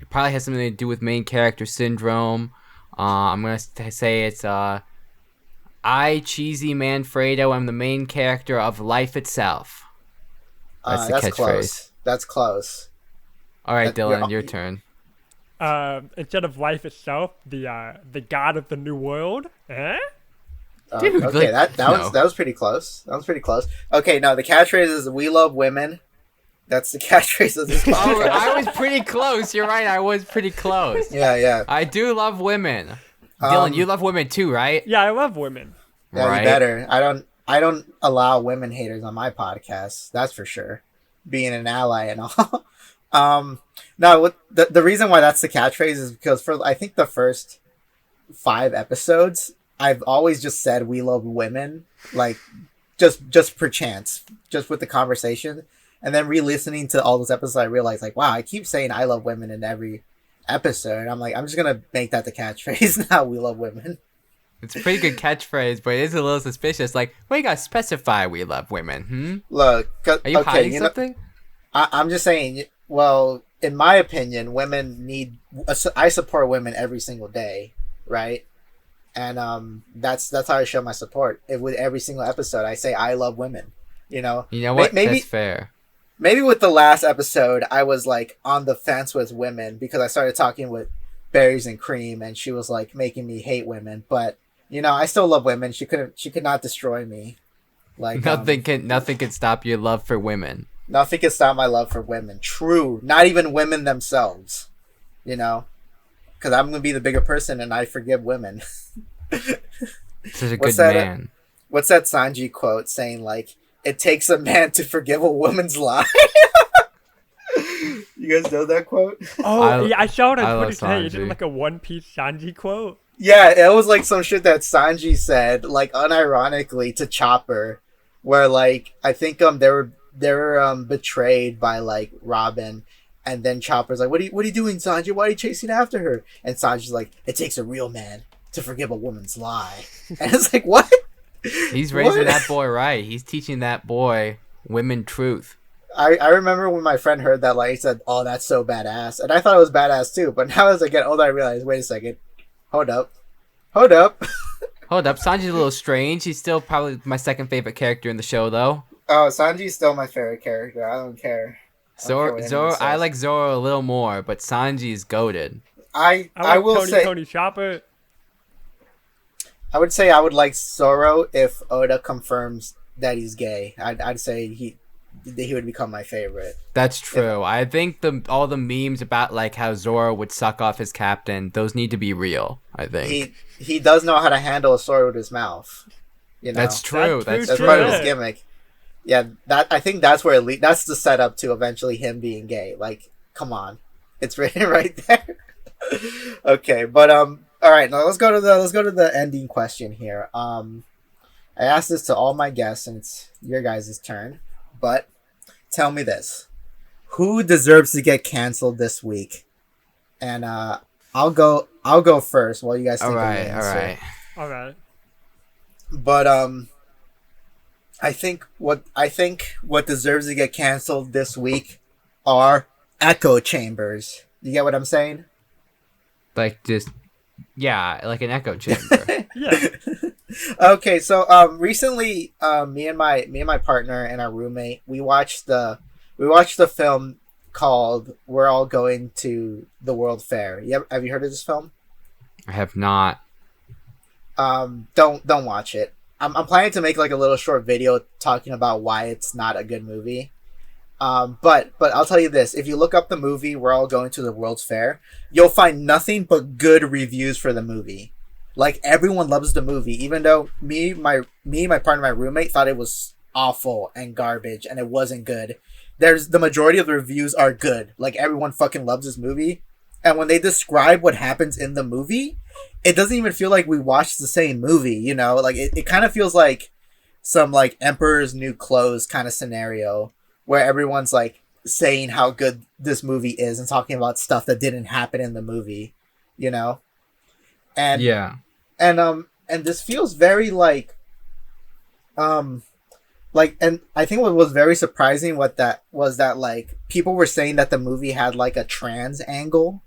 probably has something to do with main character syndrome. I'm gonna say it's I, Cheesymanfredo, am the main character of life itself. That's the catchphrase. Close. That's close. All right, Dylan, your turn. Instead of life itself, the god of the new world. Eh? Dude, okay, that was pretty close. That was pretty close. Okay, no, the catchphrase is "We love women." That's the catchphrase of this podcast. Oh, I was pretty close. You're right. I was pretty close. Yeah. I do love women. Dylan, you love women too, right? Yeah, I love women. Yeah, right. You better. I don't allow women haters on my podcast. That's for sure. Being an ally and all. No, the reason why that's the catchphrase is because for I think the first 5 episodes, I've always just said we love women, like just per chance, just with the conversation. And then re-listening to all those episodes, I realized like, wow, I keep saying I love women in every episode. I'm like, I'm just gonna make that the catchphrase now. We love women. It's a pretty good catchphrase, but it is a little suspicious. Like, we gotta specify we love women. Look, are you hiding something? I'm just saying. Well, in my opinion, women need. I support women every single day, right? And that's how I show my support. With every single episode, I say I love women. You know what? Maybe that's fair. Maybe with the last episode, I was like on the fence with women because I started talking with Berries and Cream, and she was like making me hate women. But I still love women. She could not destroy me. Like nothing can stop your love for women. Nothing can stop my love for women. True, not even women themselves. Because I'm gonna be the bigger person, and I forgive women. Such a good man. What's that Sanji quote saying? Like, it takes a man to forgive a woman's lie. You guys know that quote? Oh, yeah, I saw it on Twitter today. Sanji. Is it like a One Piece Sanji quote? Yeah, it was like some shit that Sanji said, like unironically to Chopper, where like I think they were betrayed by like Robin, and then Chopper's like, what are you doing, Sanji? Why are you chasing after her? And Sanji's like, it takes a real man to forgive a woman's lie. And it's like, what? He's raising that boy right. He's teaching that boy women truth. I remember when my friend heard that, like, he said, oh, that's so badass. And I thought it was badass too, but now as I get older, I realized, wait a second. Hold up. Hold up. Sanji's a little strange. He's still probably my second favorite character in the show, though. Oh, Sanji's still my favorite character. I don't care. Zoro, I like Zoro a little more, but Sanji's goated. I will say Tony Chopper. I would say I would like Zoro if Oda confirms that he's gay. I'd say he would become my favorite. That's true. I think all the memes about like how Zoro would suck off his captain, those need to be real. I think he does know how to handle a sword with his mouth. You know, that's true. That's that's true. part of his gimmick. Yeah, that I think that's where that's the setup to eventually him being gay. Like, come on, it's written right there. Okay, but all right, now let's go to the ending question here. I asked this to all my guests, and it's your guys' turn. But tell me this: who deserves to get canceled this week? And I'll go first while you guys think of the answer. All right. But I think what deserves to get canceled this week are echo chambers. You get what I'm saying? Like just like an echo chamber. Yeah. Okay, so recently me and my partner and our roommate, we watched the film called We're All Going to the World Fair. Have you heard of this film? I have not. Don't watch it. I'm planning to make like a little short video talking about why it's not a good movie. But I'll tell you this: if you look up the movie We're All Going to the World's Fair, you'll find nothing but good reviews for the movie. Like, everyone loves the movie, even though my partner, my roommate thought it was awful and garbage and it wasn't good. The majority of the reviews are good. Like, everyone fucking loves this movie. And when they describe what happens in the movie, it doesn't even feel like we watched the same movie, you know? Like, it kind of feels like some, like, Emperor's New Clothes kind of scenario where everyone's, like, saying how good this movie is and talking about stuff that didn't happen in the movie, you know? And yeah. And this feels very and I think what was very surprising was that like people were saying that the movie had like a trans angle.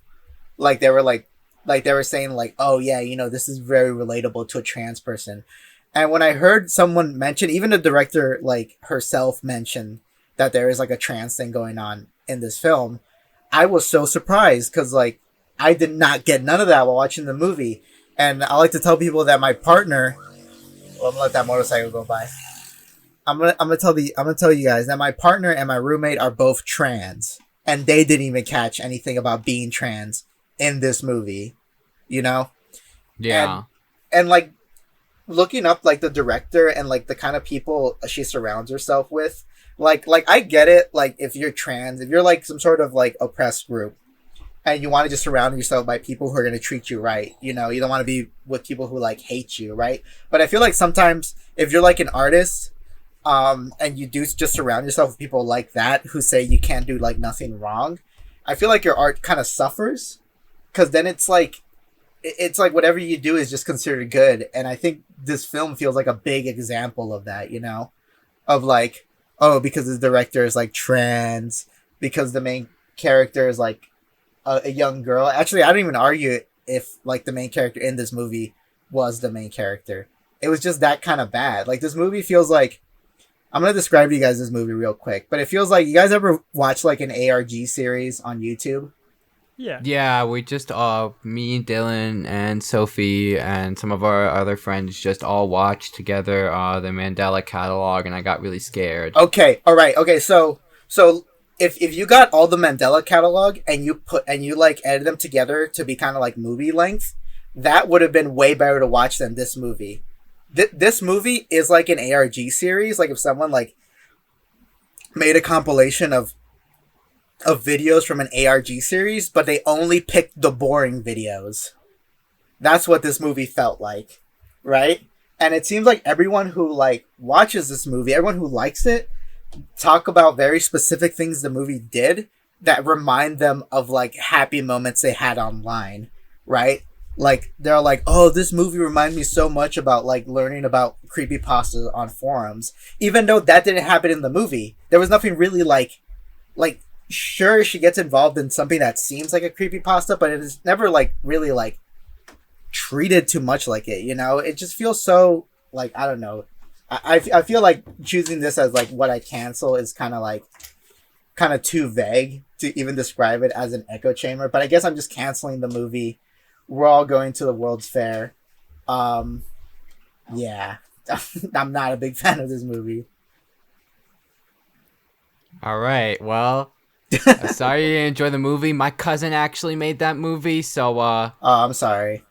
Like they were saying like, oh yeah, you know, this is very relatable to a trans person. And when I heard someone mention, even the director like herself mention that there is like a trans thing going on in this film, I was so surprised because like I did not get none of that while watching the movie. And I like to tell people that my partner, well, I'm gonna let that motorcycle go by. I'm gonna tell you guys that my partner and my roommate are both trans, and they didn't even catch anything about being trans in this movie, you know? Yeah. And like looking up like the director and like the kind of people she surrounds herself with, like I get it. Like if you're trans, if you're like some sort of like oppressed group, and you want to just surround yourself by people who are going to treat you right. You know, you don't want to be with people who like hate you, right? But I feel like sometimes if you're like an artist, and you do just surround yourself with people like that who say you can't do like nothing wrong, I feel like your art kind of suffers, because then it's like whatever you do is just considered good. And I think this film feels like a big example of that, you know, of like, oh, because the director is like trans, because the main character is like a young girl. Actually, I don't even argue if like the main character in this movie was the main character. It was just that kind of bad. Like this movie feels like, I'm gonna describe to you guys this movie real quick, but it feels like, you guys ever watch like an ARG series on YouTube? Yeah. Yeah, we just me, Dylan, and Sophie, and some of our other friends just all watched together the Mandela catalog, and I got really scared. Okay, all right, okay, so if you got all the Mandela catalog and you like edited them together to be kind of like movie length, that would have been way better to watch than this movie. This movie is like an ARG series. Like if someone like made a compilation of videos from an ARG series, but they only picked the boring videos. That's what this movie felt like, right? And it seems like everyone who like watches this movie, everyone who likes it, talk about very specific things the movie did that remind them of like happy moments they had online, right? Like they're like, oh, this movie reminds me so much about like learning about creepypasta on forums, even though that didn't happen in the movie. There was nothing really like sure, she gets involved in something that seems like a creepypasta, but it is never like really like treated too much like it, you know? It just feels so like, I don't know. I feel like choosing this as like what I cancel is kind of too vague to even describe it as an echo chamber, but I guess I'm just canceling the movie We're All Going to the World's Fair. Yeah. I'm not a big fan of this movie. All right, well, sorry you didn't enjoy the movie. My cousin actually made that movie, so Oh, I'm sorry.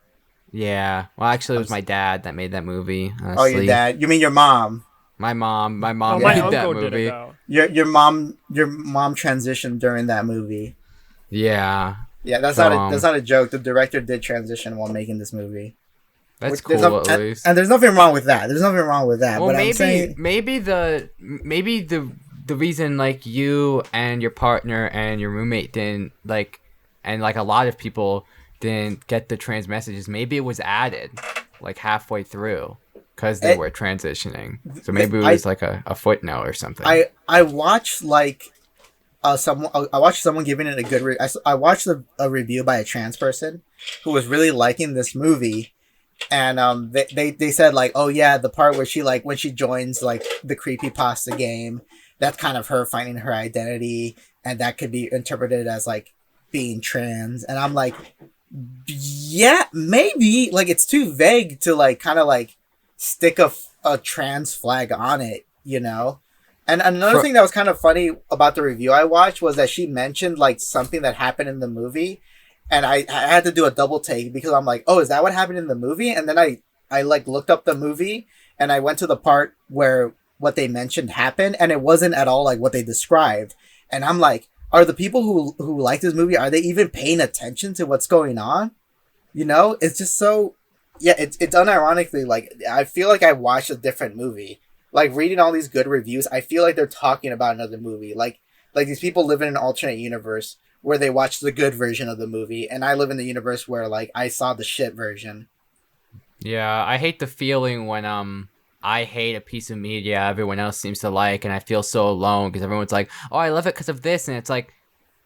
Yeah. Well, actually, it was my dad that made that movie. Oh, your Honestly. dad? You mean your mom? My mom Oh, my made that uncle did it movie. though. Your mom transitioned during that movie. Yeah. Yeah, that's So, not a joke. The director did transition while making this movie. that's cool at least. And there's nothing wrong with that. There's nothing wrong with that. Well, but maybe I'm saying, the reason like you and your partner and your roommate didn't like, and like a lot of people didn't get the trans messages. Maybe it was added like halfway through because they were transitioning. So maybe it was like a footnote or something. I watched like I watched someone giving it a good. I watched a review by a trans person who was really liking this movie, and they said like, oh yeah, the part where she like when she joins like the creepypasta game, that's kind of her finding her identity, and that could be interpreted as like being trans. And I'm like, yeah, maybe like it's too vague to like kind of like stick a trans flag on it, you know. And another thing that was kind of funny about the review I watched was that she mentioned like something that happened in the movie, and I had to do a double take because I'm like, oh, is that what happened in the movie? And then I like looked up the movie and I went to the part where what they mentioned happened, and it wasn't at all like what they described. And I'm like, are the people who like this movie, are they even paying attention to what's going on? You know, it's just so, yeah, it's unironically like I feel like I watched a different movie. Like reading all these good reviews, I feel like they're talking about another movie. Like these people live in an alternate universe where they watch the good version of the movie, and I live in the universe where like I saw the shit version. Yeah, I hate the feeling when I hate a piece of media everyone else seems to like, and I feel so alone because everyone's like, oh, I love it because of this, and it's like,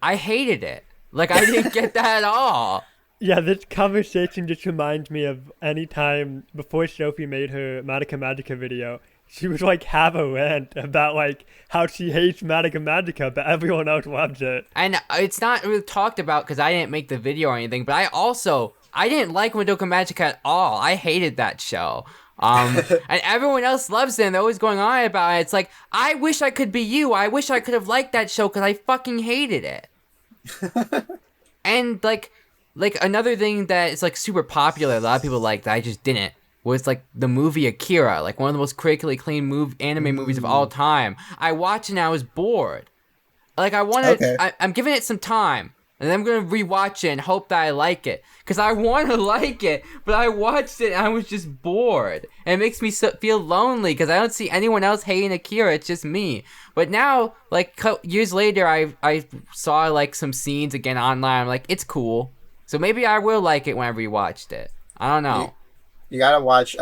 I hated it. Like I didn't get that at all. Yeah, this conversation just reminds me of any time before Sophie made her Magica Magica video. She would like have a rant about like how she hates Magica Magica, but everyone else loves it. And it's not really talked about because I didn't make the video or anything, but I didn't like Madoka Magica at all. I hated that show. And everyone else loves it, and they're always going on about it. It's like, I wish I could be you. I wish I could have liked that show because I fucking hated it. And like another thing that is like super popular, a lot of people like that I just didn't, was like the movie Akira, like one of the most critically acclaimed anime movies of all time. I watched it and I was bored. Like I wanted, okay. I'm giving it some time, and then I'm gonna rewatch it and hope that I like it, because I want to like it. But I watched it and I was just bored, and it makes me feel lonely because I don't see anyone else hating Akira. It's just me. But now, like years later, I saw like some scenes again online. I'm like, it's cool. So maybe I will like it when I rewatched it. I don't know. You gotta watch.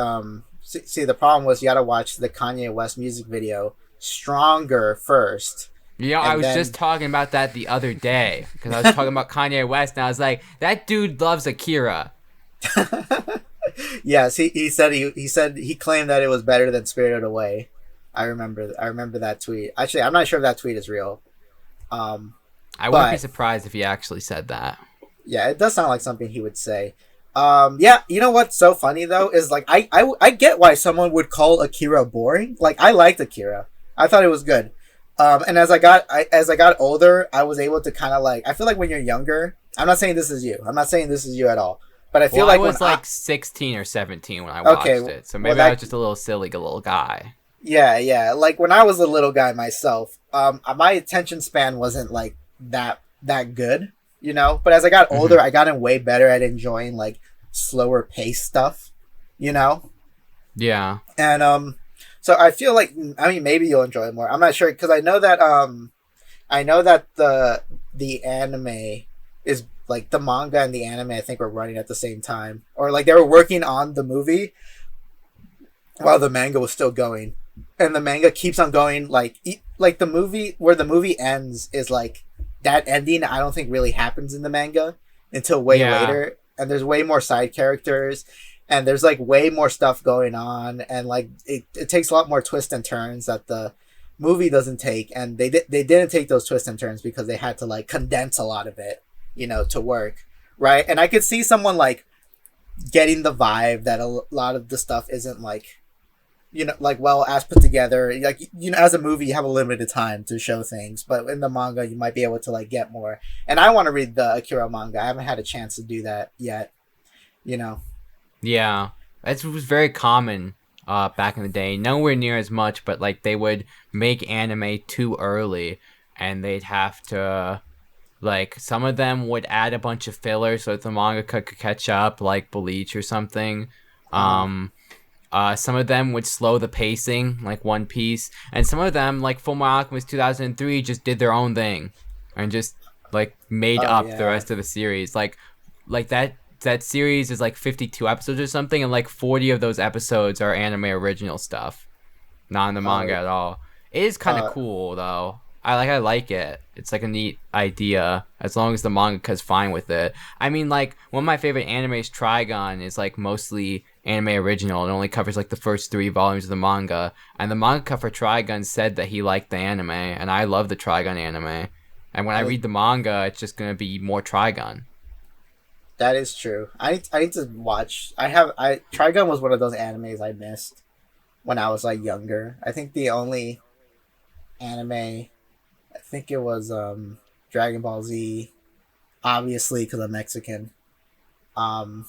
See, the problem was you gotta watch the Kanye West music video "Stronger" first. Yeah, I was just talking about that the other day because I was talking about Kanye West, and I was like, that dude loves Akira. Yes, he said he claimed that it was better than Spirited Away. I remember that tweet. Actually, I'm not sure if that tweet is real. I wouldn't be surprised if he actually said that. Yeah, it does sound like something he would say. Yeah, you know what's so funny though is like I get why someone would call Akira boring. Like I liked Akira. I thought it was good. And as I got older, I was able to kind of like, I feel like when you're younger, I'm not saying this is you. I'm not saying this is you at all. But I feel like I was like 16 or 17 when I watched it. So maybe I was just a little silly little guy. Yeah. Like when I was a little guy myself, my attention span wasn't like that good, you know? But as I got older, I gotten way better at enjoying like slower pace stuff, you know? Yeah. And so I feel like, I mean, maybe you'll enjoy it more. I'm not sure because I know that the anime is like the manga and the anime I think were running at the same time, or like they were working on the movie while the manga was still going, and the manga keeps on going. Like the movie, where the movie ends is like that ending I don't think really happens in the manga until way later, and there's way more side characters. And there's like way more stuff going on, and like it takes a lot more twists and turns that the movie doesn't take, and they didn't take those twists and turns because they had to like condense a lot of it, you know, to work, right? And I could see someone like getting the vibe that a lot of the stuff isn't like, you know, like well as put together. Like, you know, as a movie you have a limited time to show things, but in the manga you might be able to like get more. And I want to read the Akira manga. I haven't had a chance to do that yet, you know. Yeah, it was very common back in the day. Nowhere near as much, but like they would make anime too early, and they'd have to like some of them would add a bunch of fillers so that the manga could catch up, like Bleach or something. Uh-huh. Some of them would slow the pacing, like One Piece, and some of them, like Fullmetal Alchemist 2003, just did their own thing and just like made Oh up the yeah. rest of the series. Like that series is like 52 episodes or something, and like 40 of those episodes are anime original stuff, not in the manga Uh, at all. It is kind of uh, cool though. I like it. It's like a neat idea as long as the mangaka's fine with it. I mean, like one of my favorite animes, Trigun, is like mostly anime original. It only covers like the first 3 volumes of the manga, and the mangaka for Trigun said that he liked the anime, and I love the Trigun anime. And when I I, read the manga, it's just gonna be more Trigun. that is true. I need to watch. I Trigun was one of those animes I missed when I was like younger. I think the only anime, I think it was Dragon Ball Z, obviously because I'm Mexican. Um,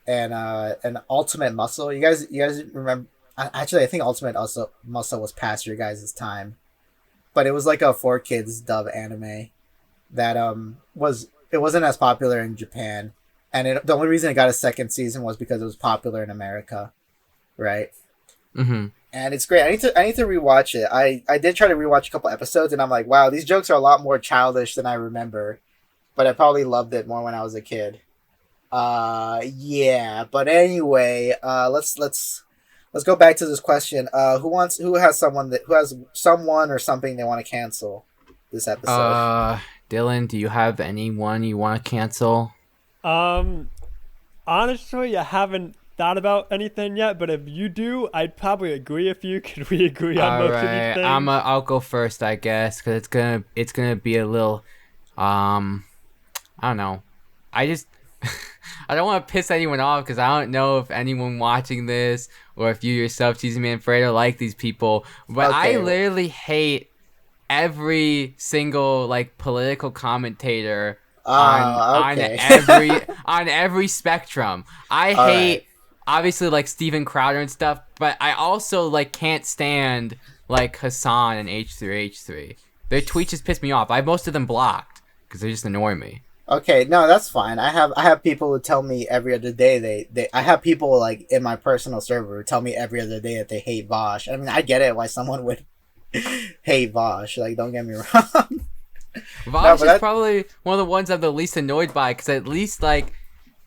and Ultimate Muscle. You guys remember? Actually, I think Ultimate Muscle was past your guys' time, but it was like a 4 kids dub anime that was it wasn't as popular in Japan, and the only reason it got a second season was because it was popular in America, right? Mm-hmm. And it's great. I need to rewatch it. I did try to rewatch a couple episodes, and I'm like, wow, these jokes are a lot more childish than I remember, but I probably loved it more when I was a kid. Yeah, but anyway, let's go back to this question. Who has someone or something they want to cancel this episode? Uh, Dylan, do you have anyone you want to cancel? Um, Honestly, I haven't thought about anything yet, but if you do, I'd probably agree with you. Could we agree on All most of these right, things? I'll go first, I guess, because it's gonna be a little, um, I don't know. I just I don't want to piss anyone off because I don't know if anyone watching this or if you yourself, Cheesymanfredo, like these people. But I Okay. literally hate every single like political commentator Okay. on every spectrum. I All right. hate obviously like Steven Crowder and stuff, but I also like can't stand like Hassan and H3H3. Their tweets just piss me off. I have most of them blocked because they just annoy me. Okay, no, that's fine. I have people who tell me every other day they I have people like in my personal server who tell me every other day that they hate Vosh. I mean, I get it why someone would hate Vosh. Like, don't get me wrong. No, Vosh but is that probably one of the ones I'm the least annoyed by because at least like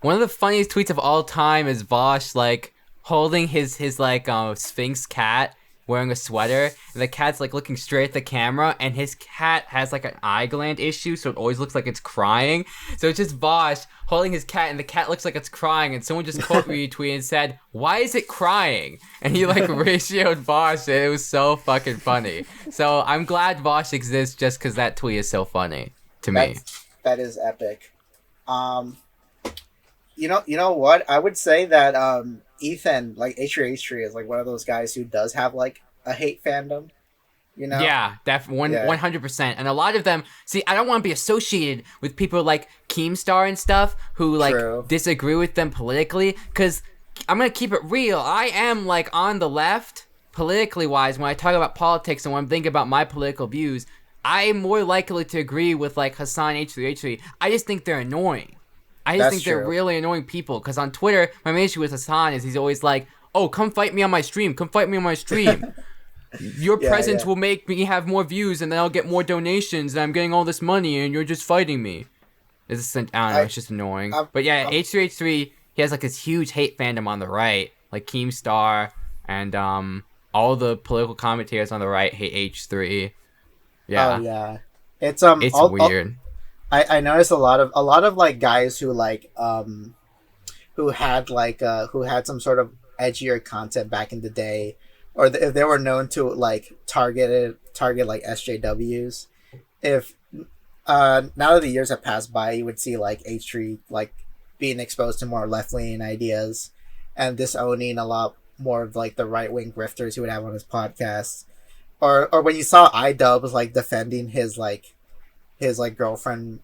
one of the funniest tweets of all time is Vosh like holding his like Sphinx cat wearing a sweater and the cat's like looking straight at the camera and his cat has like an eye gland issue so it always looks like it's crying. So it's just Vosh holding his cat and the cat looks like it's crying and someone just quote retweeted and said, "Why is it crying?" And he like ratioed Vosh and it was so fucking funny. So I'm glad Vosh exists just because that tweet is so funny to me. that is epic. Um, you know what? I would say that Ethan, like H3H3, is like one of those guys who does have like a hate fandom. You know? Yeah, Yeah. 100%. And a lot of them, see, I don't want to be associated with people like Keemstar and stuff who like True. disagree with them politically because I'm going to keep it real. I am like on the left politically wise when I talk about politics and when I'm thinking about my political views. I am more likely to agree with like Hassan H3H3. I just think they're annoying. I just That's think they're true. really annoying people because on Twitter, my main issue with Hassan is he's always like, "Oh, come fight me on my stream. Come fight me on my stream. Your Yeah, presence yeah. will make me have more views and then I'll get more donations and I'm getting all this money and you're just fighting me." I don't know, I it's just annoying. I'm, But yeah, I'm H3H3, he has like this huge hate fandom on the right, like Keemstar and all the political commentators on the right hate H3. oh Yeah, yeah. It's it's all weird. I noticed a lot of like guys who like who had some sort of edgier content back in the day, or if they were known to like target like SJWs. If now that the years have passed by, you would see like H3 like being exposed to more left leaning ideas and disowning a lot more of like the right wing grifters he would have on his podcast. Or when you saw iDub was like defending his like girlfriend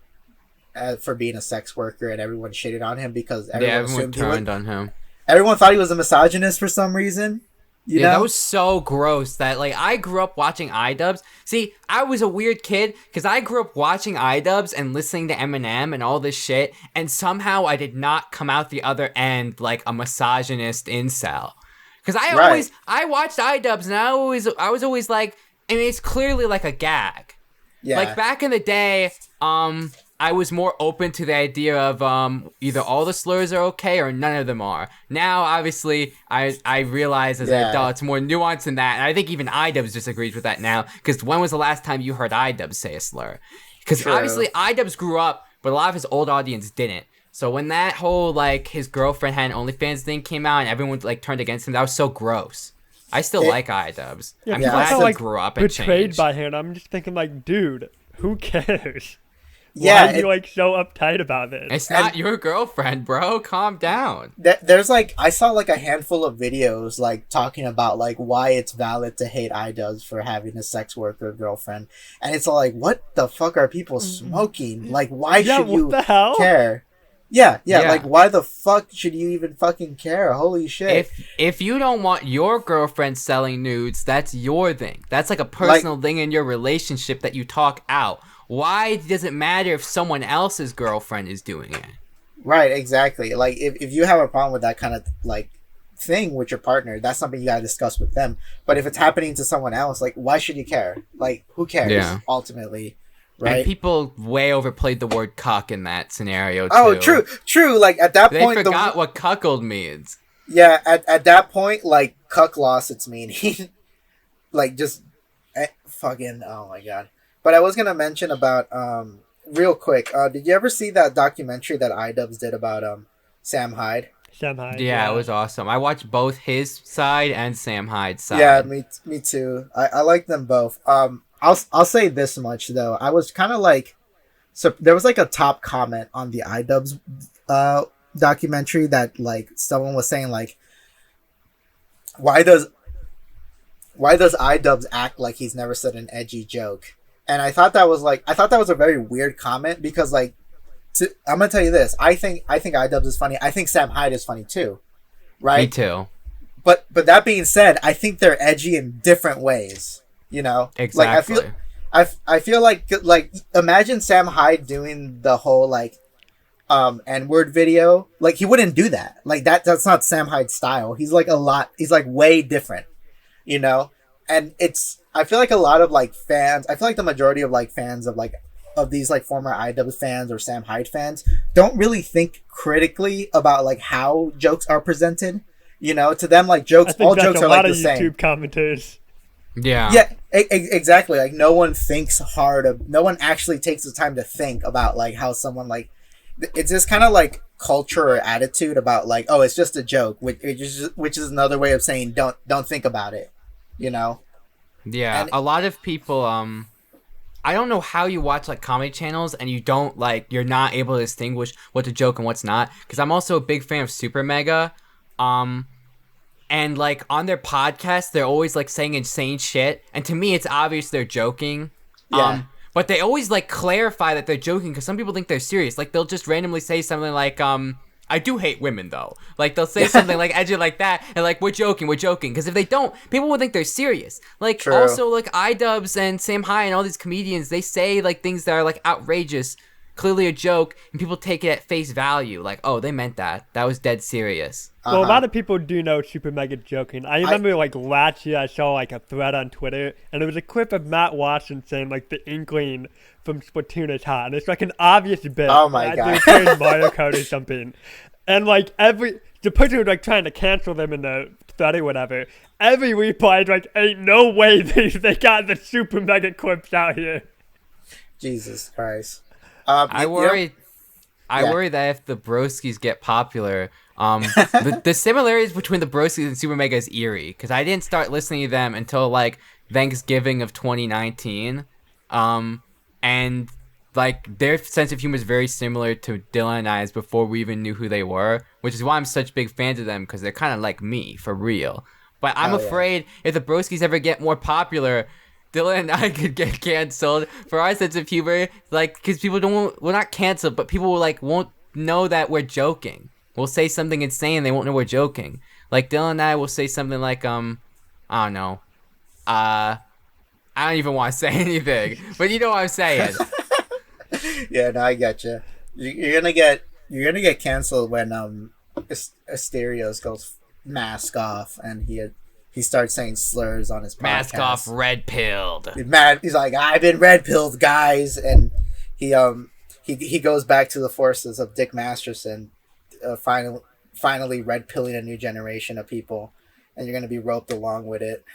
for being a sex worker, and everyone shitted on him because everyone turned on him. Everyone thought he was a misogynist for some reason. You know? That was so gross. That like I grew up watching iDubbbz. See, I was a weird kid because I grew up watching iDubbbz and listening to Eminem and all this shit, and somehow I did not come out the other end like a misogynist incel. Because I watched iDubbbz and I was always like, I mean, it's clearly like a gag. Yeah. Like back in the day, I was more open to the idea of either all the slurs are okay or none of them are. Now, obviously, I realize as an adult it's more nuanced than that, and I think even iDubbbz disagrees with that now. Because when was the last time you heard iDubbbz say a slur? Because obviously iDubbbz grew up, but a lot of his old audience didn't. So when that whole like his girlfriend had an OnlyFans thing came out and everyone like turned against him, that was so gross. I still like iDubbbz. I'm glad I grew up and betrayed changed. by him. I'm just thinking like, dude, who cares? Yeah, why are you like so uptight about this? It's not your girlfriend, bro. Calm down. There's like I saw like a handful of videos like talking about like why it's valid to hate iDubbbz for having a sex worker girlfriend, and it's all like, what the fuck are people smoking? Like, why should you care? Yeah, like why the fuck should you even fucking care? Holy shit. If you don't want your girlfriend selling nudes, that's your thing. That's like a personal thing in your relationship that you talk out. Why does it matter if someone else's girlfriend is doing it? Right, exactly. Like if you have a problem with that kind of like thing with your partner, that's something you gotta discuss with them. But if it's happening to someone else, like why should you care? Like who cares ultimately? Right. And people way overplayed the word cuck in that scenario too. Oh, true. Like at that point, they forgot what cuckold means. Yeah, at that point, like cuck lost its meaning. Like just fucking oh my god. But I was gonna mention about real quick. Did you ever see that documentary that iDubbbz did about Sam Hyde? Sam Hyde. Yeah, it was awesome. I watched both his side and Sam Hyde's side. Yeah, me too. I like them both. I'll say this much though. I was kind of like, so there was like a top comment on the iDubbbz documentary that like someone was saying like, why does iDubbbz act like he's never said an edgy joke? And I thought that was a very weird comment because like, I'm gonna tell you this. I think iDubbbz is funny. I think Sam Hyde is funny too, right? Me too. But that being said, I think they're edgy in different ways. You know, exactly. Like I feel like imagine Sam Hyde doing the whole like N-word video. Like he wouldn't do that. Like that's not Sam Hyde's style. He's like way different. You know, and I feel like a lot of like fans. I feel like the majority of like fans of these like former iDubbbz fans or Sam Hyde fans don't really think critically about like how jokes are presented. You know, to them like all jokes are like the same. YouTube commenters. Yeah, exactly. Like no one thinks no one actually takes the time to think about like how someone like it's this kind of like culture or attitude about like, oh, it's just a joke, which is another way of saying don't think about it, you know. Yeah, and a lot of people I don't know how you watch like comedy channels and you're not able to distinguish what's a joke and what's not, because I'm also a big fan of Super Mega. And, like, on their podcast, they're always, like, saying insane shit. And to me, it's obvious they're joking. Yeah. But they always, like, clarify that they're joking because some people think they're serious. Like, they'll just randomly say something like, I do hate women, though. Like, they'll say something, like, edgy like that. And, like, we're joking. Because if they don't, people would think they're serious. Like, True. Also, like, iDubbbz and Sam Hyde and all these comedians, they say, like, things that are, like, outrageous. Clearly a joke, and people take it at face value. Like, oh, they meant that. That was dead serious. Well, a lot of people do know Super Mega joking. I remember, like, last year I saw, like, a thread on Twitter, and it was a clip of Matt Watson saying, like, the Inkling from Splatoon is hot. And it's, like, an obvious bit. Oh, my God. They're playing Mario Kart or something. And, like, the person was, like, trying to cancel them in the thread or whatever. Every reply is, like, ain't no way they got the Super Mega clips out here. Jesus Christ. I worry that if the Broskis get popular, the similarities between the Broskis and Super Mega is eerie, because I didn't start listening to them until like Thanksgiving of 2019, and like their sense of humor is very similar to Dylan and I's before we even knew who they were, which is why I'm such big fans of them, because they're kind of like me for real. But I'm afraid if the Broskis ever get more popular, Dylan and I could get canceled for our sense of humor, like, because we're not canceled, but people won't know that we're joking. We'll say something insane, they won't know we're joking. Like, Dylan and I will say something like, I don't know, I don't even want to say anything, but you know what I'm saying. Yeah, no, I get you. You're gonna get canceled when Asterios goes mask off and he starts saying slurs on his podcast. Mask off, red pilled. He's like, I've been red pilled, guys, and he goes back to the forces of Dick Masterson, finally red pilling a new generation of people, and you're gonna be roped along with it.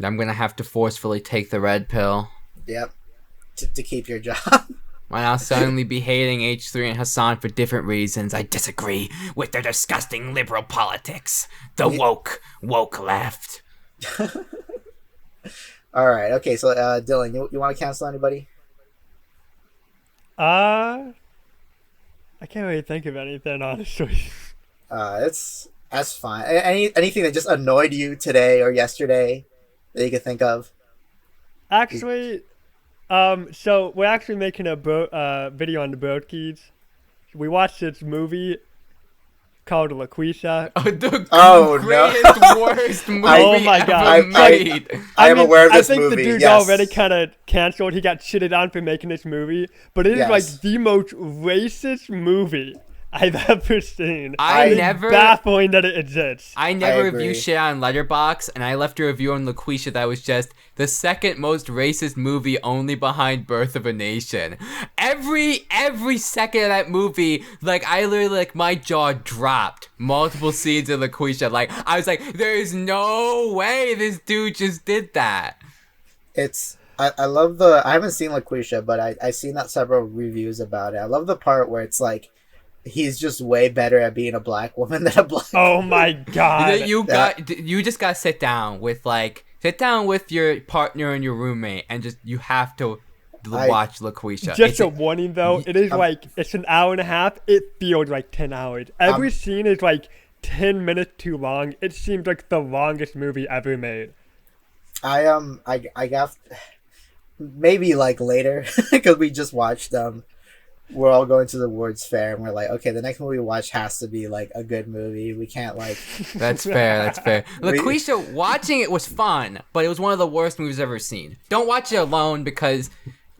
I'm gonna have to forcefully take the red pill. Yep, to keep your job. I'll suddenly be hating H3 and Hassan for different reasons. I disagree with their disgusting liberal politics. The woke left. All right. Okay. So, Dylan, you want to cancel anybody? I can't really think of anything, honestly. That's fine. Anything that just annoyed you today or yesterday that you could think of? Actually, so we're actually making a video on the Broskis. We watched this movie called LaQuisha. The greatest, worst movie ever made. I am aware of this movie. I think the dude's already kind of canceled. He got shitted on for making this movie, but it is like the most racist movie I've ever seen. It's baffling that it exists. I never review shit on Letterboxd, and I left a review on LaQuisha that was just the second most racist movie, only behind Birth of a Nation. Every second of that movie, like, I literally, like, my jaw dropped. Multiple scenes of LaQuisha. Like, I was like, there's no way this dude just did that. I love I haven't seen LaQuisha, but I've seen several reviews about it. I love the part where it's like, he's just way better at being a black woman than a black. Oh my god! You just gotta sit down with your partner and your roommate, and you have to watch LaQuisha. Just a warning though, it is it's an hour and a half. It feels like 10 hours. Every scene is like 10 minutes too long. It seems like the longest movie ever made. I got maybe like later because we just watched we're all going to the Awards Fair, and we're like, okay, the next movie we watch has to be like a good movie. We can't like. That's fair. LaQuisha, watching it was fun, but it was one of the worst movies I've ever seen. Don't watch it alone because.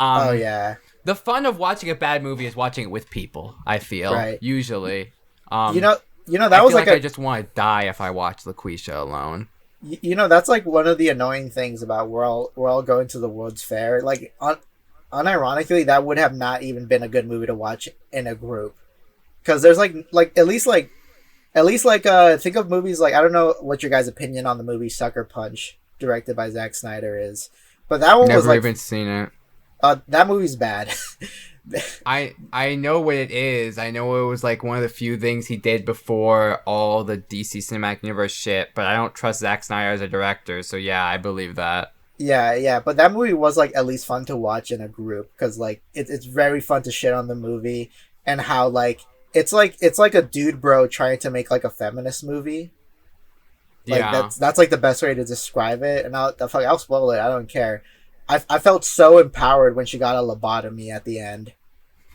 Oh yeah. The fun of watching a bad movie is watching it with people. I feel usually. You know that was like I just want to die if I watch LaQuisha alone. You know, that's like one of the annoying things about we're all going to the World's Fair. Like unironically, that would have not even been a good movie to watch in a group, because there's like at least think of movies like, I don't know what your guys' opinion on the movie Sucker Punch, directed by Zack Snyder, is, but that one was like, never even seen it. That movie's bad. I know what it is. I know it was like one of the few things he did before all the DC Cinematic Universe shit, but I don't trust Zack Snyder as a director, so yeah, I believe that. Yeah, but that movie was like at least fun to watch in a group, because like it's very fun to shit on the movie, and how like it's like a dude bro trying to make like a feminist movie. Like that's like the best way to describe it, and I'll spoil it. I don't care. I felt so empowered when she got a lobotomy at the end.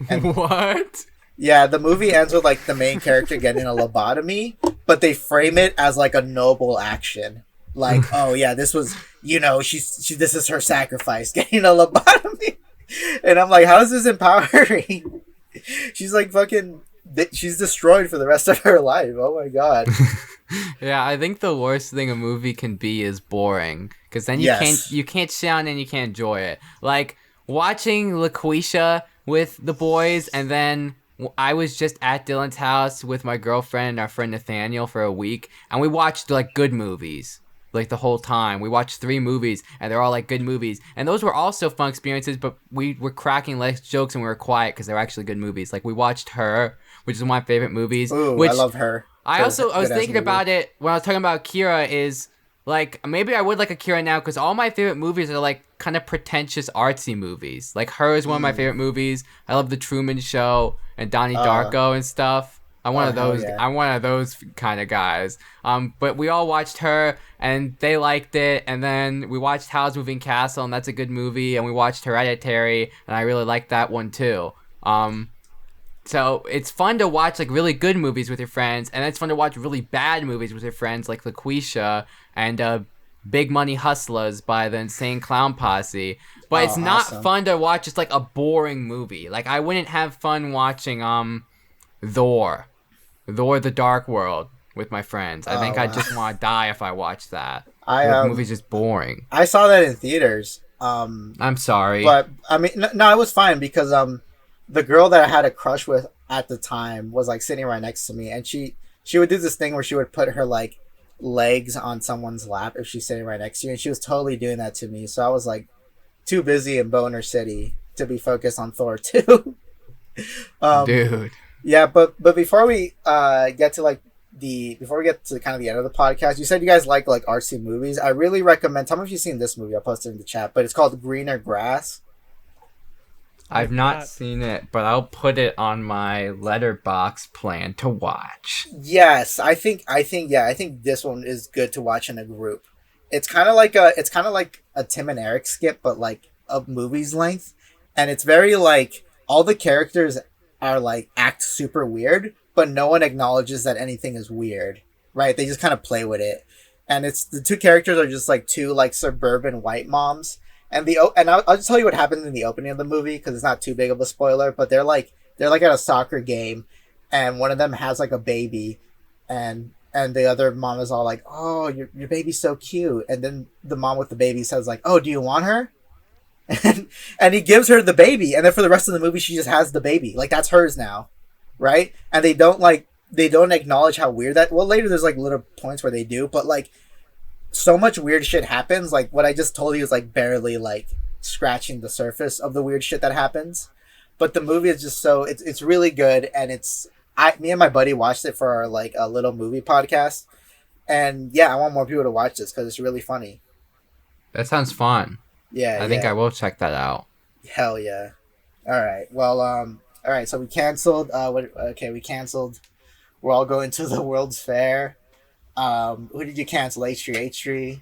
And what? Yeah, the movie ends with like the main character getting a lobotomy, but they frame it as like a noble action. Like, oh yeah, this was, this is her sacrifice, getting a lobotomy. And I'm like, how is this empowering? She's like she's destroyed for the rest of her life. Oh my god. Yeah, I think the worst thing a movie can be is boring, because then you can't sit down and you can't enjoy it. Like watching LaQuisha with the boys, and then I was just at Dylan's house with my girlfriend and our friend Nathaniel for a week, and we watched like good movies. Like the whole time we watched 3 movies, and they're all like good movies, and those were also fun experiences, but we were cracking less jokes and we were quiet because they were actually good movies. Like we watched Her, which is one of my favorite movies. Ooh, I love Her. I was thinking about it when I was talking about Akira, is like maybe I would like Akira now, because all my favorite movies are like kind of pretentious artsy movies. Like Her is one of my favorite movies. I love The Truman Show and Donnie Darko and stuff. I'm one of those. Yeah. I'm one of those kind of guys. But we all watched her, and they liked it. And then we watched Howl's Moving Castle, and that's a good movie. And we watched Hereditary, and I really liked that one too. So it's fun to watch like really good movies with your friends, and it's fun to watch really bad movies with your friends, like LaQuisha and Big Money Hustlers by the Insane Clown Posse. But it's not fun to watch just like a boring movie. Like I wouldn't have fun watching Thor, The Dark World with my friends. I think I'd just want to die if I watched that. The movie's just boring. I saw that in theaters. I'm sorry, but I mean, no, it was fine because the girl that I had a crush with at the time was like sitting right next to me, and she would do this thing where she would put her like legs on someone's lap if she's sitting right next to you, and she was totally doing that to me. So I was like too busy in Boner City to be focused on Thor 2. Dude. Yeah, but before we get to kind of the end of the podcast, you said you guys like artsy movies. I really recommend. Tell me if you've seen this movie. I'll post it in the chat. But it's called Greener Grass. I've not seen it, but I'll put it on my letterbox plan to watch. Yes, I think this one is good to watch in a group. It's kind of like a Tim and Eric skit, but like a movie's length, and it's very like all the characters are like act super weird, but no one acknowledges that anything is weird, right? They just kind of play with it, and it's the two characters are just like two like suburban white moms. And I'll just tell you what happens in the opening of the movie because it's not too big of a spoiler. But they're like at a soccer game, and one of them has like a baby, and the other mom is all like, "Oh, your baby's so cute." And then the mom with the baby says like, "Oh, do you want her?" And he gives her the baby, and then for the rest of the movie, she just has the baby. Like that's hers now, right? And they don't acknowledge how weird that. Well, later there's like little points where they do, but like. So much weird shit happens. Like what I just told you is like barely like scratching the surface of the weird shit that happens. But the movie is just so it's really good, and me and my buddy watched it for our like a little movie podcast, and yeah, I want more people to watch this because it's really funny. That sounds fun. Yeah, I think I will check that out. Hell yeah! All right, well, all right. So we canceled. We canceled. We're all going to the World's Fair. Who did you cancel? H3?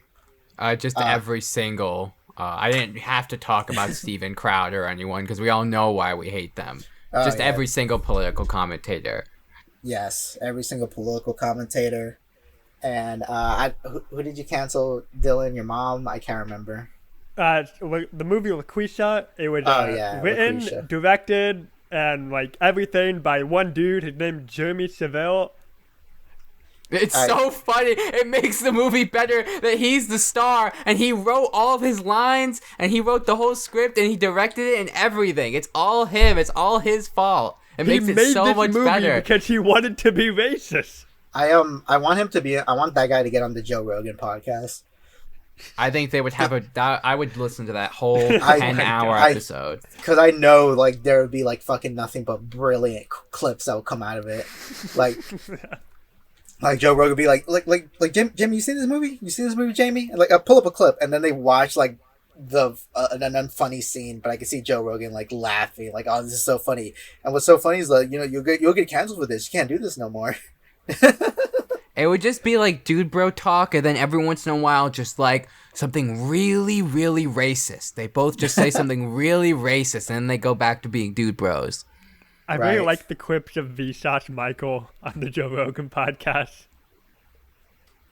Just every single. I didn't have to talk about Steven Crowder or anyone because we all know why we hate them. Every single political commentator. Yes, every single political commentator. And who did you cancel? Dylan, your mom? I can't remember. The movie LaQuisha. It was written, LaQuisha. Directed, and like everything by one dude. His name Jeremy Chevelle. It's so funny. It makes the movie better that he's the star and he wrote all of his lines and he wrote the whole script and he directed it and everything. It's all him. It's all his fault. It makes it so much better because he wanted to be racist. I want that guy to get on the Joe Rogan podcast. I think they would have I would listen to that whole 10-hour episode. Because I know like there would be like fucking nothing but brilliant clips that would come out of it. Like like Joe Rogan would be like Jim, you seen this movie? You seen this movie, Jamie? And like pull up a clip, and then they watch like an unfunny scene, but I can see Joe Rogan like laughing, like, "Oh, this is so funny." And what's so funny is like, you'll get canceled for this. You can't do this no more. It would just be like dude bro talk, and then every once in a while, just like something really, really racist. They both just say something really racist, and then they go back to being dude bros. I really like the clips of Vsauce Michael on the Joe Rogan podcast.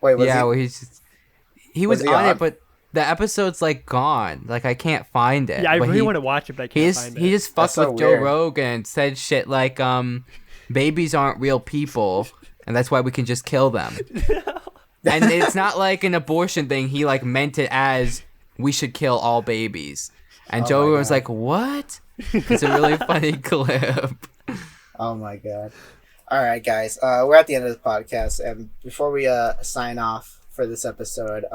Wait, he was on it, but the episode's like gone. Like I can't find it. Yeah, I really want to watch it, but I can't find it. He just fucked with Joe Rogan and said shit like, babies aren't real people, and that's why we can just kill them. And it's not like an abortion thing. He like meant it as we should kill all babies. And Joe was like, "What?" It's a really funny clip. Oh my god. All right, guys. We're at the end of the podcast, and before we sign off for this episode,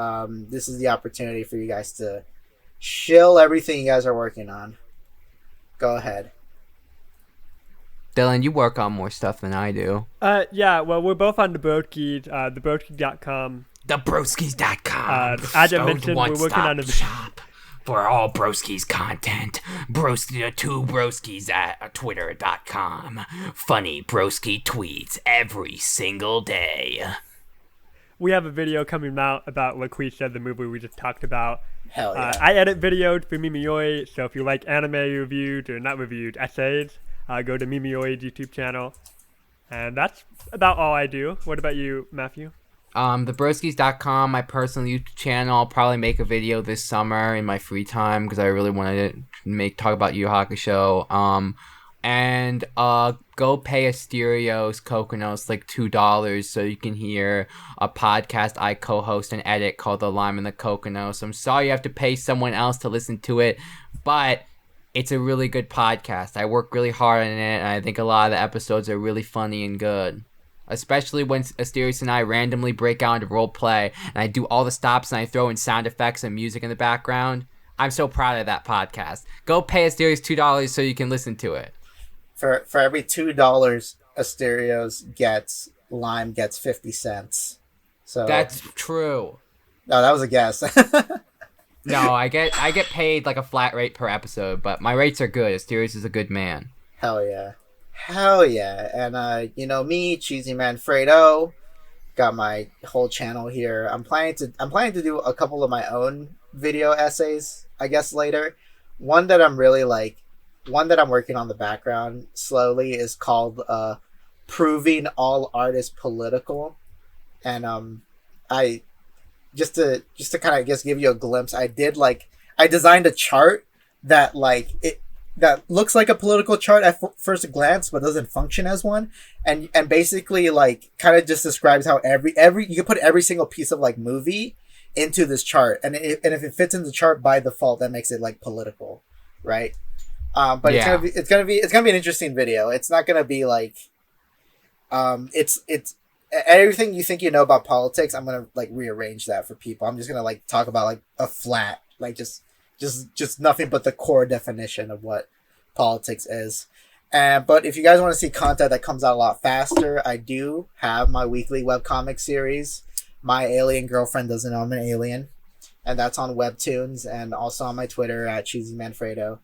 this is the opportunity for you guys to shill everything you guys are working on. Go ahead. Dylan, you work on more stuff than I do. Yeah, well, we're both on the Broskis, thebroskis.com. Thebroskis.com. As I mentioned, we're working on a shop For all Broskis content, two Broskis at twitter.com. Funny Broski tweets every single day. We have a video coming out about Laquisha, the movie we just talked about. Hell yeah. I edit videos for Mimioi, so if you like anime reviewed or not reviewed essays, go to Mimioi's YouTube channel. And that's about all I do. What about you, Matthew? Thebroskis.com, my personal YouTube channel. I'll probably make a video this summer in my free time because I really wanted to talk about Yu Yu Hakusho. And go pay Asterios Kokonos like $2 so you can hear a podcast I co-host and edit called The Lime and the Kokonos. I'm sorry you have to pay someone else to listen to it, but it's a really good podcast. I work really hard on it, and I think a lot of the episodes are really funny and good. Especially when Asterios and I randomly break out into role play, and I do all the stops and I throw in sound effects and music in the background. I'm so proud of that podcast. Go pay Asterios $2 so you can listen to it. For every $2 Asterios gets, Lime gets 50 cents. So that's true. No, that was a guess. No, I get paid like a flat rate per episode, but my rates are good. Asterios is a good man. Hell yeah. Hell yeah. And me, Cheesymanfredo, got my whole channel here. I'm planning to do a couple of my own video essays, I guess, later. One that I'm working on the background slowly is called Proving All Art is Political. And I just to kind of just give you a glimpse, I designed a chart that that looks like a political chart at first glance, but doesn't function as one. And basically kind of just describes how every you can put every single piece of movie into this chart, and if it fits in the chart by default, that makes it political, right? But yeah. it's gonna be an interesting video. It's not gonna be it's everything you think you know about politics. I'm gonna rearrange that for people. I'm just gonna talk about a flat just nothing but the core definition of what politics is. But if you guys want to see content that comes out a lot faster, I do have my weekly webcomic series, My Alien Girlfriend Doesn't Know I'm an Alien. And that's on Webtoons and also on my Twitter at Cheesymanfredo.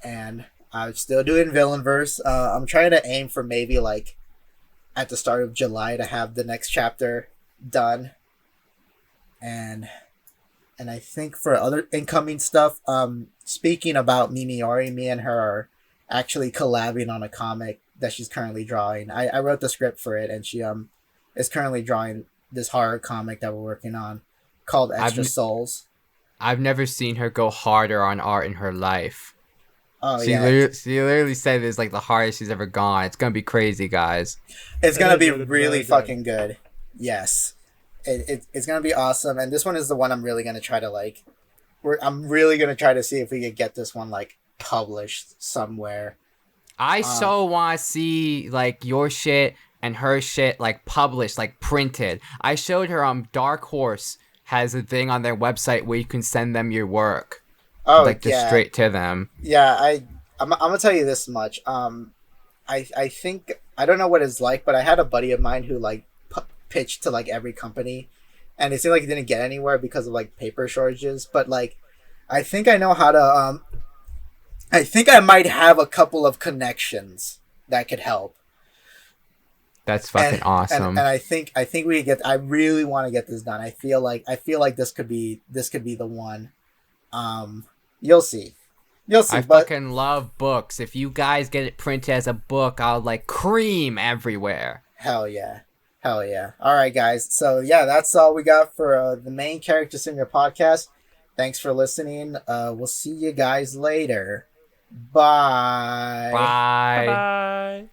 And I'm still doing Villainverse. I'm trying to aim for maybe at the start of July to have the next chapter done. And I think for other incoming stuff, speaking about Mimiori, me and her are actually collabing on a comic that she's currently drawing. I wrote the script for it, and she is currently drawing this horror comic that we're working on called Extra Souls. I've never seen her go harder on art in her life. Oh, she literally said it's the hardest she's ever gone. It's gonna be crazy, guys. It's gonna be really fucking good. Yes. It's gonna be awesome, and this one is the one I'm really gonna try to I'm really gonna try to see if we could get this one published somewhere. I so want to see your shit and her shit published, printed. I showed her Dark Horse has a thing on their website where you can send them your work. Oh, just straight to them. Yeah, I'm gonna tell you this much. I think I don't know what it's like, but I had a buddy of mine who pitched to every company, and it seemed like he didn't get anywhere because of paper shortages. But I think I know how to I think I might have a couple of connections that could help. That's fucking awesome. And I think we get. I really want to get this done. I feel like this could be the one. You'll see. I fucking love books. If you guys get it printed as a book, I'll cream everywhere. Hell yeah. Hell yeah. All right, guys. So, yeah, that's all we got for the Main Characters in Your podcast. Thanks for listening. We'll see you guys later. Bye. Bye. Bye.